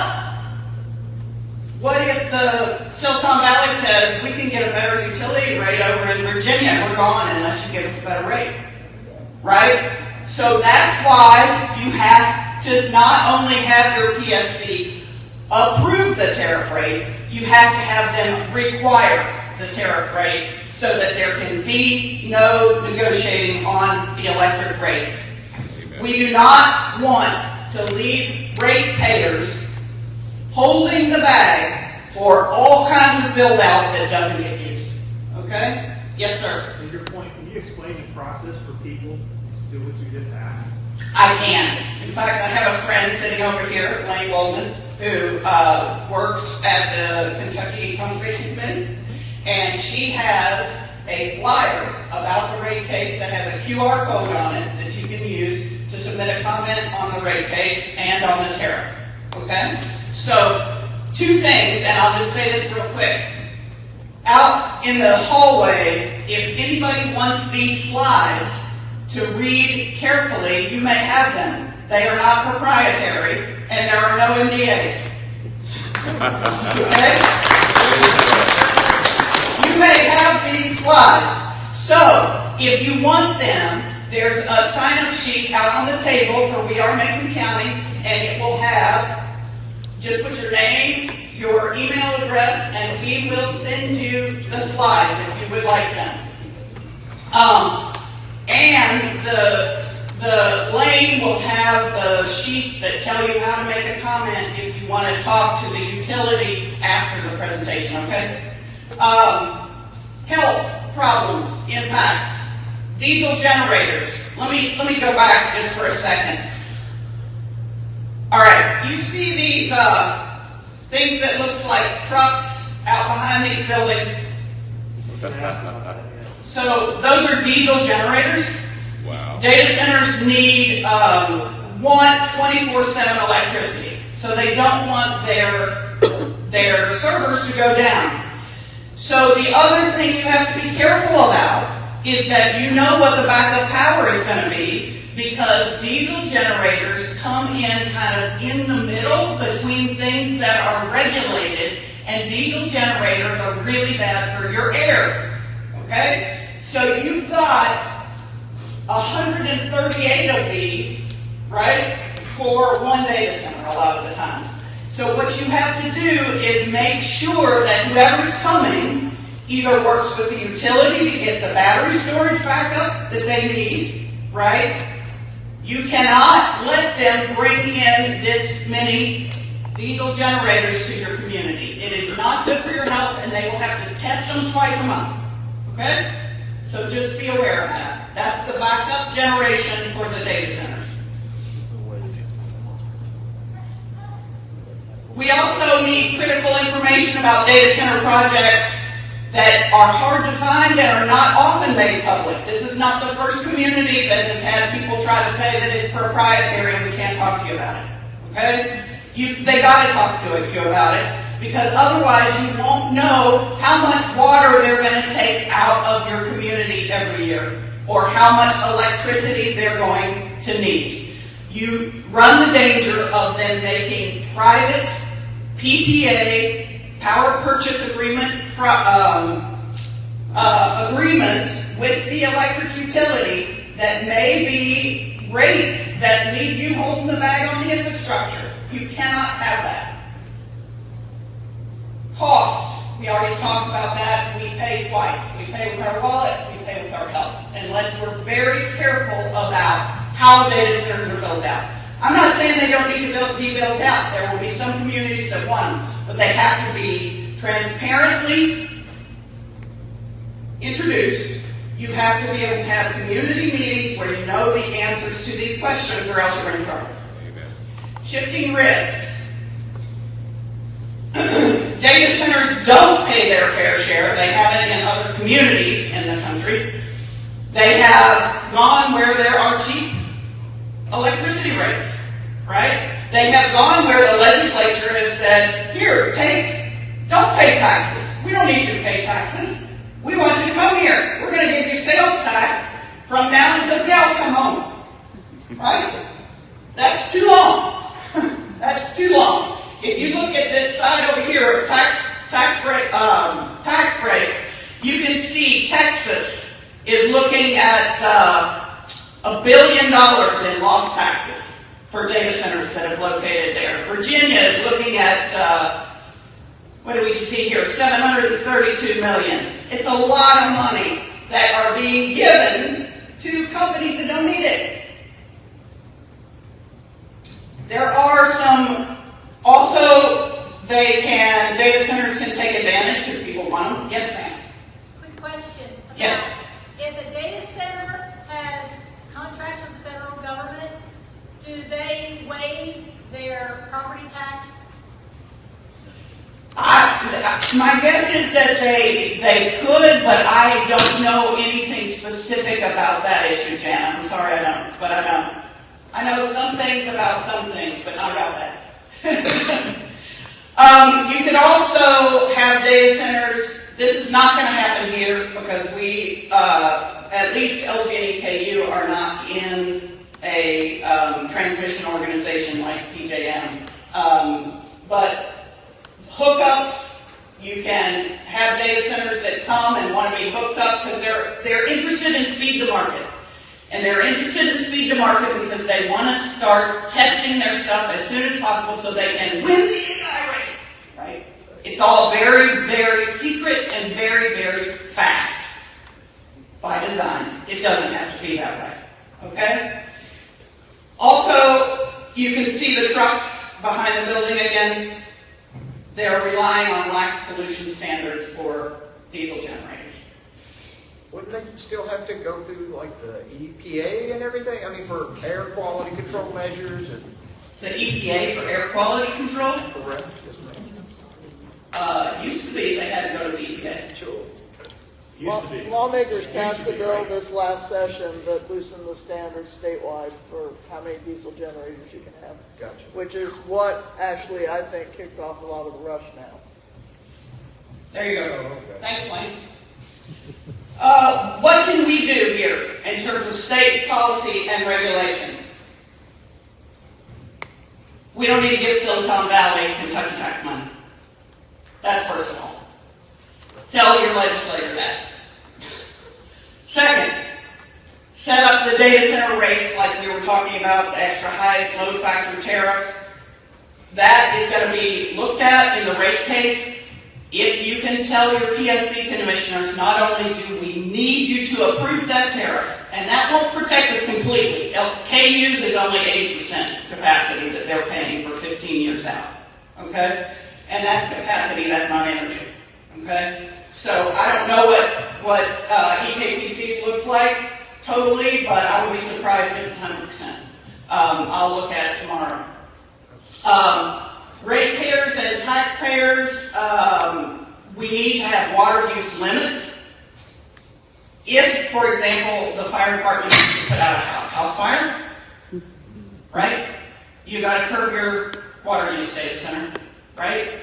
what if the Silicon Valley says we can get a better utility rate over in Virginia and we're gone unless you give us a better rate? Right? So that's why you have to not only have your PSC approve the tariff rate, you have to have them require the tariff rate so that there can be no negotiating on the electric rates. We do not want to leave ratepayers holding the bag for all kinds of build-out that doesn't get used. Okay? Yes, sir. To your point, can you explain the process for people to do what you just asked? I can. In fact, I have a friend sitting over here, Lane Goldman, who works at the Kentucky Conservation Committee, and she has a flyer about the rate case that has a QR code on it that you can use to submit a comment on the rate case and on the tariff. Okay? So, two things, and I'll just say this real quick. Out in the hallway, if anybody wants these slides to read carefully, you may have them. They are not proprietary, and there are no NDAs. Okay? You may have these slides. So, if you want them, there's a sign-up sheet out on the table for We Are Mason County, and it will have, just put your name, your email address, and we will send you the slides if you would like them. And the lane will have the sheets that tell you how to make a comment if you want to talk to the utility after the presentation, okay? Health. problems, impacts. Diesel generators. Let me go back just for a second. All right, you see these things that looks like trucks out behind these buildings? So those are diesel generators. Wow. Data centers want 24/7 electricity, so they don't want their servers to go down. So the other thing you have to be careful about is that you know what the backup power is going to be, because diesel generators come in kind of in the middle between things that are regulated, and diesel generators are really bad for your air. Okay? So you've got 138 of these, right, for one data center a lot of the times. So what you have to do is make sure that whoever's coming either works with the utility to get the battery storage backup that they need, right? You cannot let them bring in this many diesel generators to your community. It is not good for your health, and they will have to test them twice a month. Okay? So just be aware of that. That's the backup generation for the data centers. We also need critical information about data center projects that are hard to find and are not often made public. This is not the first community that has had people try to say that it's proprietary and we can't talk to you about it. Okay? They got to talk to you about it, because otherwise you won't know how much water they're going to take out of your community every year, or how much electricity they're going to need. You run the danger of them making private PPA, power purchase agreement, agreements with the electric utility that may be rates that leave you holding the bag on the infrastructure. You cannot have that. Cost. We already talked about that. We pay twice. We pay with our wallet, we pay with our health, unless we're very careful about how data centers are built out. I'm not saying they don't need to be built out. There will be some communities that want them, but they have to be transparently introduced. You have to be able to have community meetings where you know the answers to these questions, or else you're in trouble. Amen. Shifting risks. Data centers don't pay their fair share. They haven't in other communities in the country. They have gone where there are cheap electricity rates, right? They have gone where the legislature has said, here, don't pay taxes. We don't need you to pay taxes. We want you to come here. We're going to give you sales tax from now until the cows come home. Right? That's too long. That's too long. If you look at this side over here of tax breaks, you can see Texas is looking at $1 billion in lost taxes for data centers that have located there. Virginia is looking at, what do we see here, $732 million. It's a lot of money that are being given to companies that don't need it. There are some, also, data centers can take advantage if people want them. Yes, ma'am. Quick question. Yeah. If a data center has contracts with the federal government, do they waive their property tax? My guess is that they could, but I don't know anything specific about that issue, Jana. I'm sorry, I don't, but I don't. I know some things about some things, but not about that. You could also have data centers. This is not going to happen here because we, at least LG and EKU, are not in a transmission organization like PJM. But hookups, you can have data centers that come and want to be hooked up because they're interested in speed to market. And they're interested in speed to market because they want to start testing their stuff as soon as possible so they can win the AI race, right? It's all very, very secret and very, very fast by design. It doesn't have to be that way, okay? Also, you can see the trucks behind the building again. They're relying on lax pollution standards for diesel generators. Wouldn't they still have to go through like the EPA and everything? I mean, for air quality control measures and. The EPA for air quality control? Correct. Yes, ma'am. Used to be they had to go to the EPA. Sure. Used to be. Lawmakers passed a bill this last session that loosened the standards statewide for how many diesel generators you can have. Gotcha. Which is what actually I think kicked off a lot of the rush now. There you go. Oh, okay. Thanks, Wayne. What can we do here in terms of state policy and regulation? We don't need to give Silicon Valley Kentucky tax money. That's first of all. Tell your legislator that. Second, set up the data center rates like we were talking about, the extra high load factor tariffs. That is going to be looked at in the rate case. If you can tell your PSC commissioners, not only do we need you to approve that tariff, and that won't protect us completely. KU's is only 80% capacity that they're paying for 15 years out. Okay? And that's capacity, that's not energy. Okay? So I don't know what EKPC's looks like totally, but I would be surprised if it's 100%. I'll look at it tomorrow. Ratepayers and taxpayers, we need to have water use limits. If, for example, the fire department needs to put out a house fire, right? You got to curb your water use data center, right?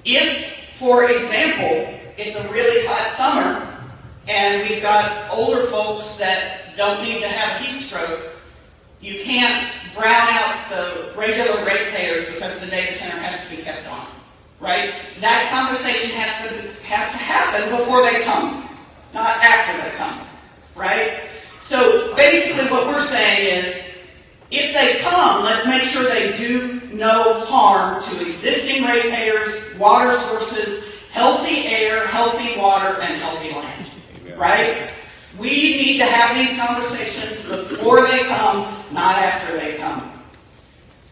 If, for example, it's a really hot summer and we've got older folks that don't need to have heat stroke, you can't brown out the regular ratepayers because the data center has to be kept on, right? That conversation has to happen before they come, not after they come, right? So basically what we're saying is, if they come, let's make sure they do no harm to existing ratepayers, water sources, healthy air, healthy water, and healthy land, right? We need to have these conversations before they come, not after they come.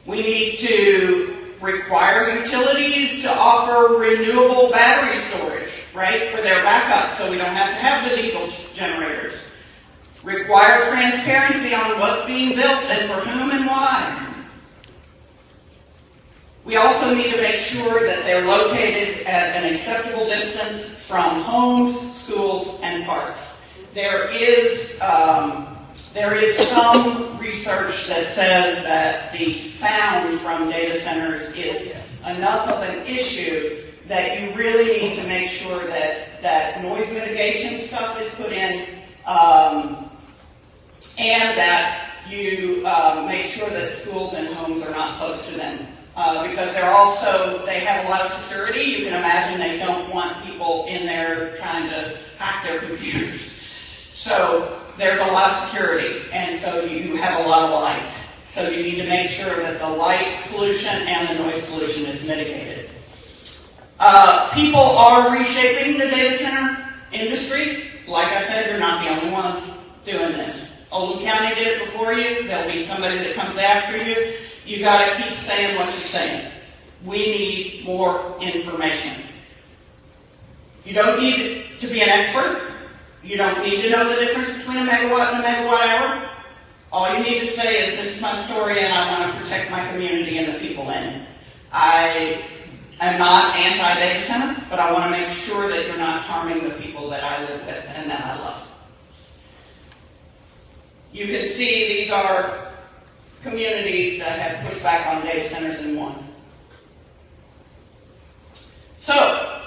We need to require utilities to offer renewable battery storage, right, for their backup so we don't have to have the diesel generators. Require transparency on what's being built and for whom and why. We also need to make sure that they're located at an acceptable distance from homes, schools, and parks. There is some research that says that the sound from data centers is enough of an issue that you really need to make sure that noise mitigation stuff is put in, and that you make sure that schools and homes are not close to them. Because they have a lot of security. You can imagine they don't want people in there trying to hack their computers. So there's a lot of security, and so you have a lot of light. So you need to make sure that the light pollution and the noise pollution is mitigated. People are reshaping the data center industry. Like I said, you're not the only ones doing this. Oldham County did it before you. There'll be somebody that comes after you. You got to keep saying what you're saying. We need more information. You don't need to be an expert. You don't need to know the difference between a megawatt and a megawatt hour. All you need to say is, this is my story and I want to protect my community and the people in it. I am not anti-data center, but I want to make sure that you're not harming the people that I live with and that I love. You can see these are communities that have pushed back on data centers and won. So,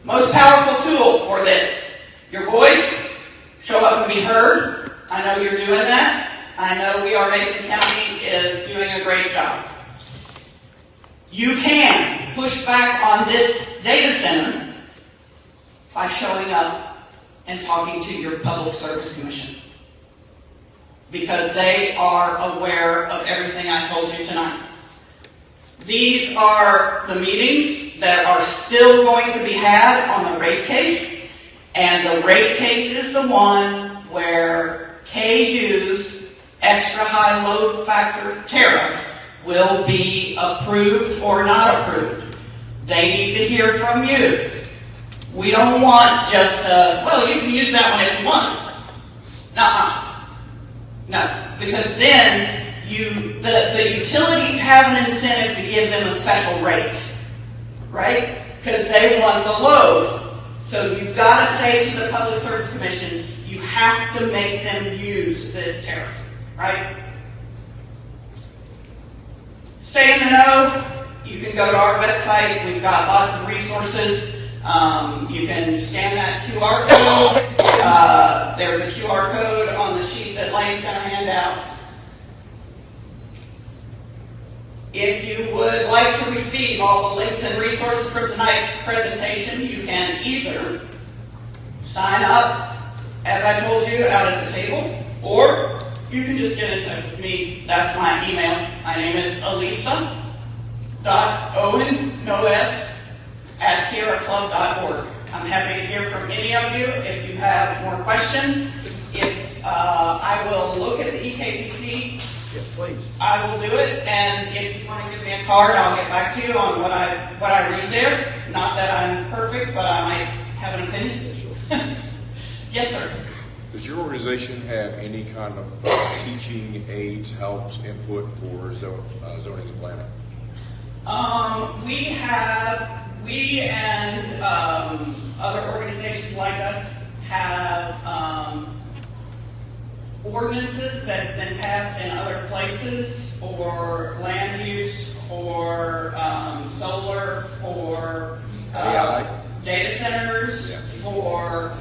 most powerful tool for this, your voice, show up and be heard. I know you're doing that. I know We Are Mason County is doing a great job. You can push back on this data center by showing up and talking to your Public Service Commission, because they are aware of everything I told you tonight. These are the meetings that are still going to be had on the rate case, and the rate case is the one where KU's extra high load factor tariff will be approved or not approved. They need to hear from you. We don't want just, well, you can use that one if you want. No, because then the utilities have an incentive to give them a special rate, right? Because they want the load. So you've got to say to the Public Service Commission, you have to make them use this tariff, right? Stay in the know. You can go to our website. We've got lots of resources. You can scan that QR code. There's a QR code on the sheet that Lane's going to hand out. If you would like to receive all the links and resources from tonight's presentation, you can either sign up, as I told you, out at the table, or you can just get in touch with me. That's my email. My name is Elisa. Owens@sierraclub.org. I'm happy to hear from any of you if you have more questions. If I will look at the EKPC, Yes, please. I will do it. And if you want to give me a card, I'll get back to you on what I read there. Not that I'm perfect, but I might have an opinion. Yes, sir. Does your organization have any kind of teaching aids, helps, input for zoning and planning? We and other organizations like us have ordinances that have been passed in other places for land use, for solar, for data centers, for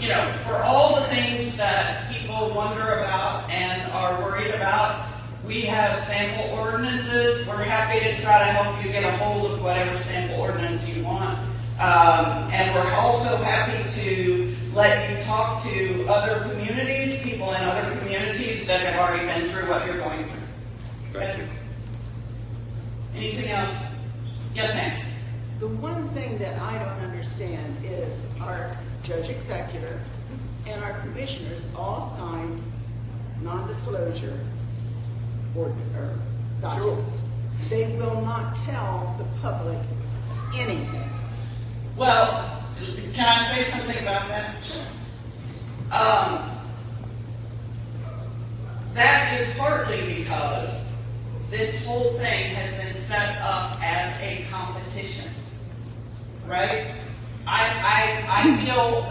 all the things that people wonder about and are worried about. We have sample ordinances. We're happy to try to help you get a hold of whatever sample ordinance you want. And we're also happy to let you talk to other communities, people in other communities that have already been through what you're going through. Thank you. Anything else? Yes, ma'am. The one thing that I don't understand is our judge executor and our commissioners all signed non-disclosure or documents. Sure. They will not tell the public anything. Well, can I say something about that? Sure. That is partly because this whole thing has been set up as a competition, right? I feel,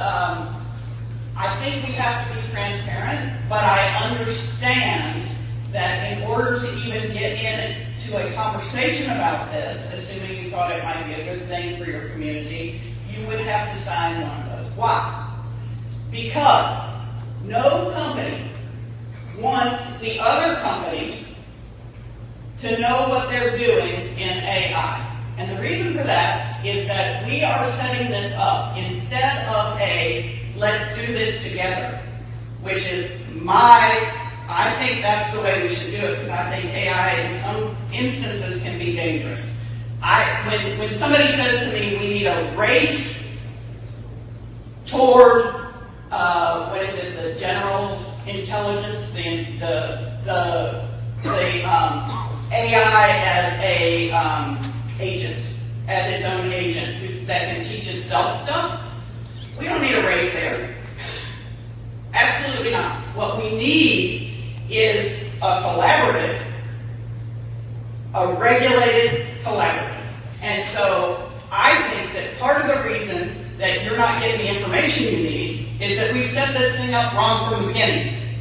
I think we have to be transparent, but I understand that in order to even get into a conversation about this, assuming you thought it might be a good thing for your community, you would have to sign one of those. Why? Because no company wants the other companies to know what they're doing in AI. And the reason for that is that we are setting this up instead of a let's do this together, which is I think that's the way we should do it, because I think AI in some instances can be dangerous. When somebody says to me we need a race toward the general intelligence, the AI as a agent, as its own agent that can teach itself stuff, we don't need a race there. Absolutely not. What we need is a collaborative, a regulated collaborative. And so I think that part of the reason that you're not getting the information you need is that we've set this thing up wrong from the beginning.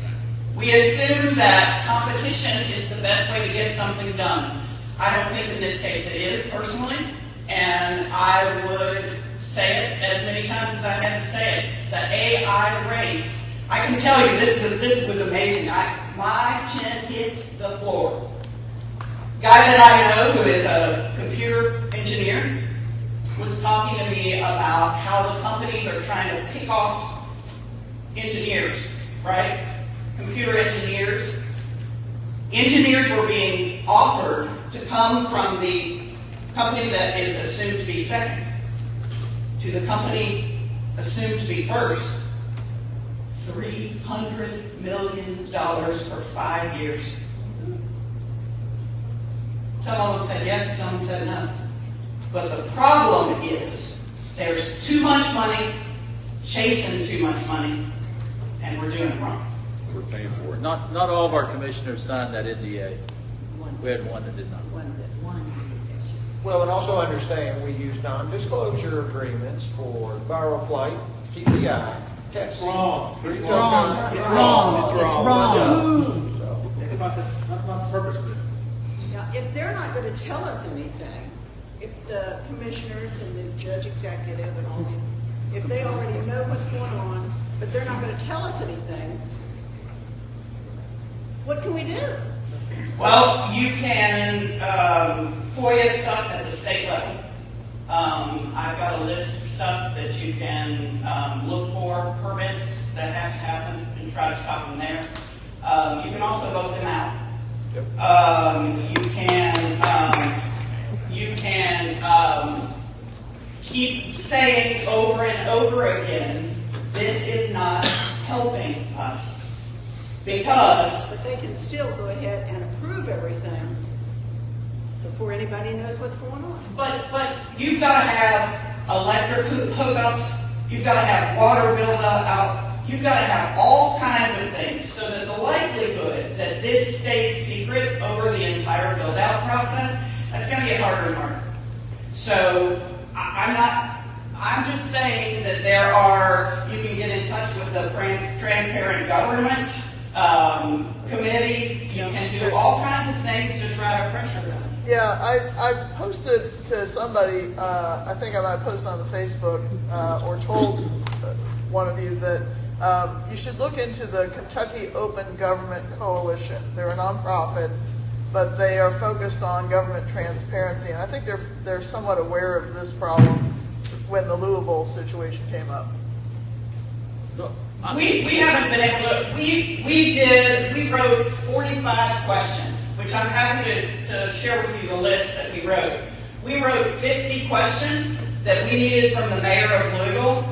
We assume that competition is the best way to get something done. I don't think in this case it is, personally, and I would say it as many times as I had to say it. The AI race, I can tell you this was amazing. My chin hit the floor. Guy that I know who is a computer engineer was talking to me about how the companies are trying to pick off engineers, right? Computer engineers. Engineers were being offered to come from the company that is assumed to be second to the company assumed to be first. $300 million for 5 years. Some of them said yes, and some of them said no. But the problem is there's too much money chasing too much money, and we're doing it wrong. We're paying for it. Not all of our commissioners signed that NDA. We had one that did not. Well, and also understand, we use non-disclosure agreements for Flight, PPI, Pepsi. It's wrong. It's wrong. It's wrong. It's wrong. So, It's not the purpose of this. Now, if they're not going to tell us anything, if the commissioners and the judge executive and all, if they already know what's going on, but they're not going to tell us anything, what can we do? Well, you can FOIA stuff at the state level. I've got a list of stuff that you can look for, permits that have to happen, and try to stop them there. You can also vote them out. You can keep saying over and over again, this is not helping us. Because But they can still go ahead and approve everything before anybody knows what's going on. But you've got to have electric hookups, you've got to have water build out, you've got to have all kinds of things so that the likelihood that this stays secret over the entire build out process, that's going to get harder and harder. So I'm just saying that you can get in touch with the transparent government committee, you can do all kinds of things to try to pressure them. Yeah, I posted to somebody, I think I might post on the Facebook, or told one of you that you should look into the Kentucky Open Government Coalition. They're a nonprofit, but they are focused on government transparency, and I think they're somewhat aware of this problem when the Louisville situation came up. So, We haven't been able to, we wrote 45 questions, which I'm happy to share with you the list that we wrote. We wrote 50 questions that we needed from the mayor of Louisville,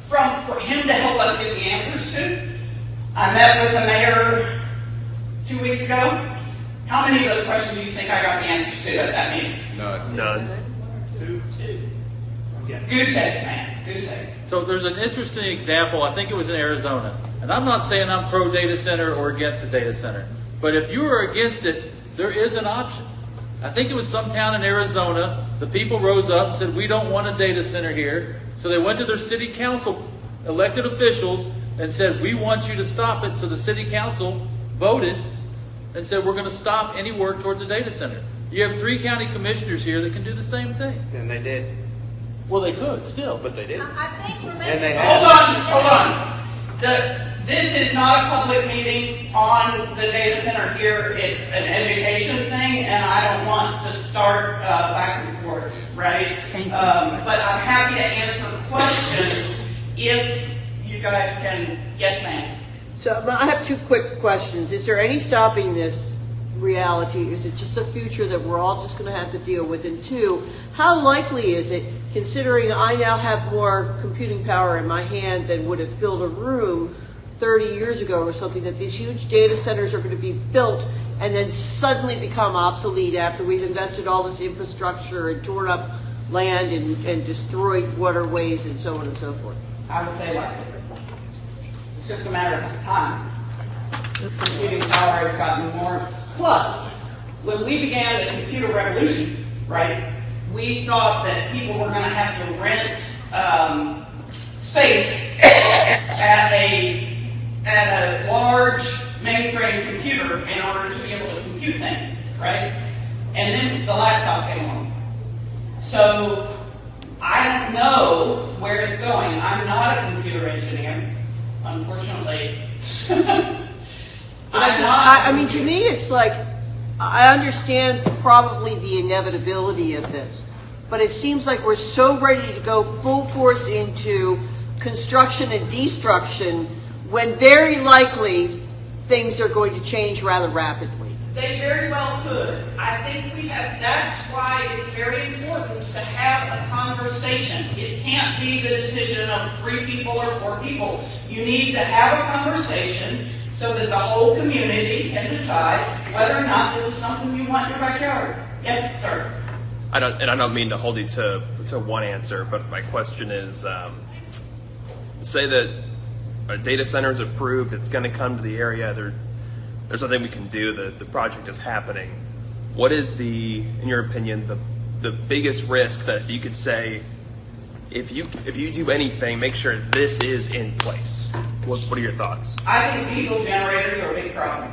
for him to help us get the answers to. I met with the mayor 2 weeks ago. How many of those questions do you think I got the answers to at that meeting? None. Two. Yes. Goose egg, man, goose egg. So there's an interesting example, I think it was in Arizona. And I'm not saying I'm pro data center or against the data center. But if you are against it, there is an option. I think it was some town in Arizona, the people rose up and said, we don't want a data center here. So they went to their city council, elected officials, and said, we want you to stop it. So the city council voted and said, we're going to stop any work towards a data center. You have 3 county commissioners here that can do the same thing. And they did, Well, they could still. but they didn't. I think we're And they making. Hold on. This is not a public meeting on the data center here. It's an education thing, and I don't want to start back and forth, right? Thank you. But I'm happy to answer questions if you guys can. Yes, ma'am. So I have 2 quick questions. Is there any stopping this reality? Is it just a future that we're all just going to have to deal with? And 2, how likely is it, considering I now have more computing power in my hand than would have filled a room 30 years ago or something, that these huge data centers are going to be built and then suddenly become obsolete after we've invested all this infrastructure and torn up land and destroyed waterways and so on and so forth? I would say likely. It's just a matter of time. Computing power has gotten more. Plus, when we began the computer revolution, right, we thought that people were going to have to rent space at a large mainframe computer in order to be able to compute things, right? And then the laptop came along. So I don't know where it's going. I'm not a computer engineer, unfortunately. I mean, to me, it's like, I understand probably the inevitability of this, but it seems like we're so ready to go full force into construction and destruction when very likely things are going to change rather rapidly. They very well could. I think that's why it's very important to have a conversation. It can't be the decision of 3 people or 4 people. You need to have a conversation so that the whole community can decide whether or not this is something you want in your backyard. Yes, sir. I don't mean to hold you to one answer, but my question is, say that a data center is approved, it's going to come to the area, there's nothing we can do, the project is happening. What is in your opinion, the biggest risk that if you could say, if you do anything, make sure this is in place? What are your thoughts? I think diesel generators are a big problem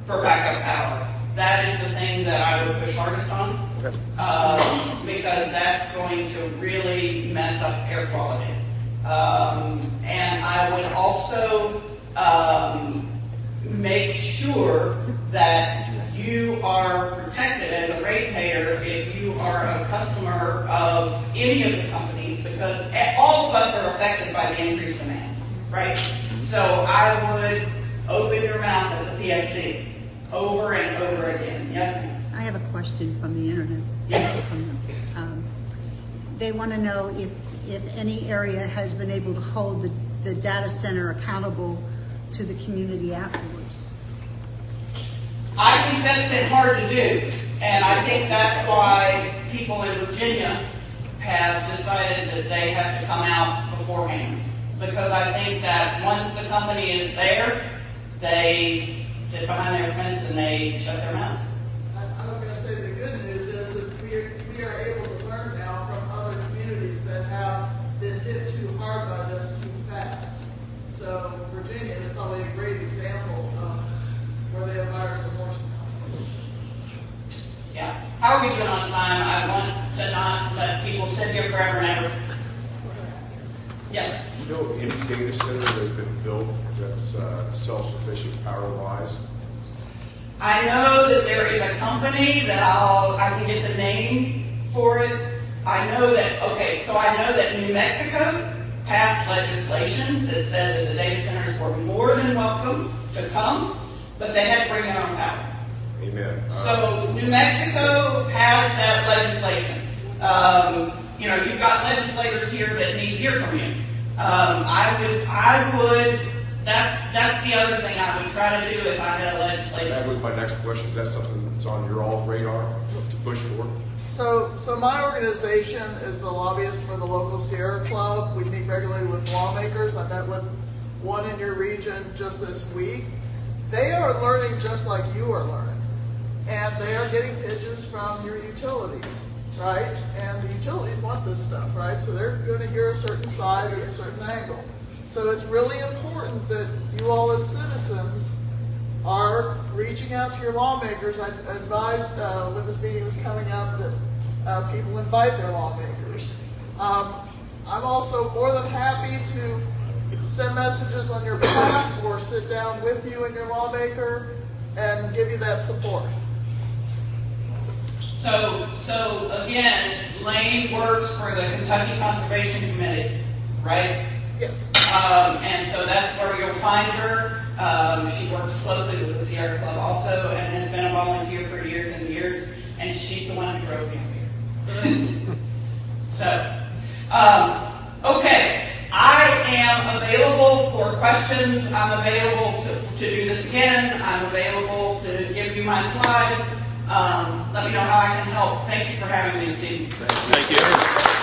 for backup power. That is the thing that I would push hardest on, because that's going to really mess up air quality. And I would also make sure that you are protected as a ratepayer if you are a customer of any of the companies, because all of us are affected by the increased demand, right? So I would open your mouth at the PSC over and over again. Yes, ma'am? I have a question from the internet. Yes. They want to know if any area has been able to hold the data center accountable to the community afterwards. I think that's been hard to do, and I think that's why people in Virginia have decided that they have to come out beforehand. Because I think that once the company is there, they sit behind their fence and they shut their mouth. I was going to say the good news is we are able to learn now from other communities that have been hit too hard by this too fast. So Virginia is probably a great example of where they have hired for more now. Yeah. How are we doing on time? I want to not let people sit here forever and ever. Yes. You know any data center that's been built that's self-sufficient power-wise? I know that there is a company that I can get the name for it. I know that New Mexico passed legislation that said that the data centers were more than welcome to come, but they had to bring their own power. Amen. So New Mexico has that legislation. You've got legislators here that need to hear from you. That's the other thing I would try to do if I had a legislature. That was my next question. Is that something that's on your all's radar to push for? So my organization is the lobbyist for the local Sierra Club. We meet regularly with lawmakers. I met with one in your region just this week. They are learning just like you are learning. And they are getting pitches from your utilities, right? And the utilities want this stuff, right? So they're going to hear a certain side or a certain angle. So it's really important that you all as citizens are reaching out to your lawmakers. I advised when this meeting was coming up that people invite their lawmakers. I'm also more than happy to send messages on your behalf or sit down with you and your lawmaker and give you that support. So again, Lane works for the Kentucky Conservation Committee, right? Yes. And so that's where you'll find her. She works closely with the Sierra Club also and has been a volunteer for years and years, and she's the one who drove me here. Okay. I am available for questions. I'm available to do this again. I'm available to give you my slides. Let me know how I can help. Thank you for having me this evening. Thank you.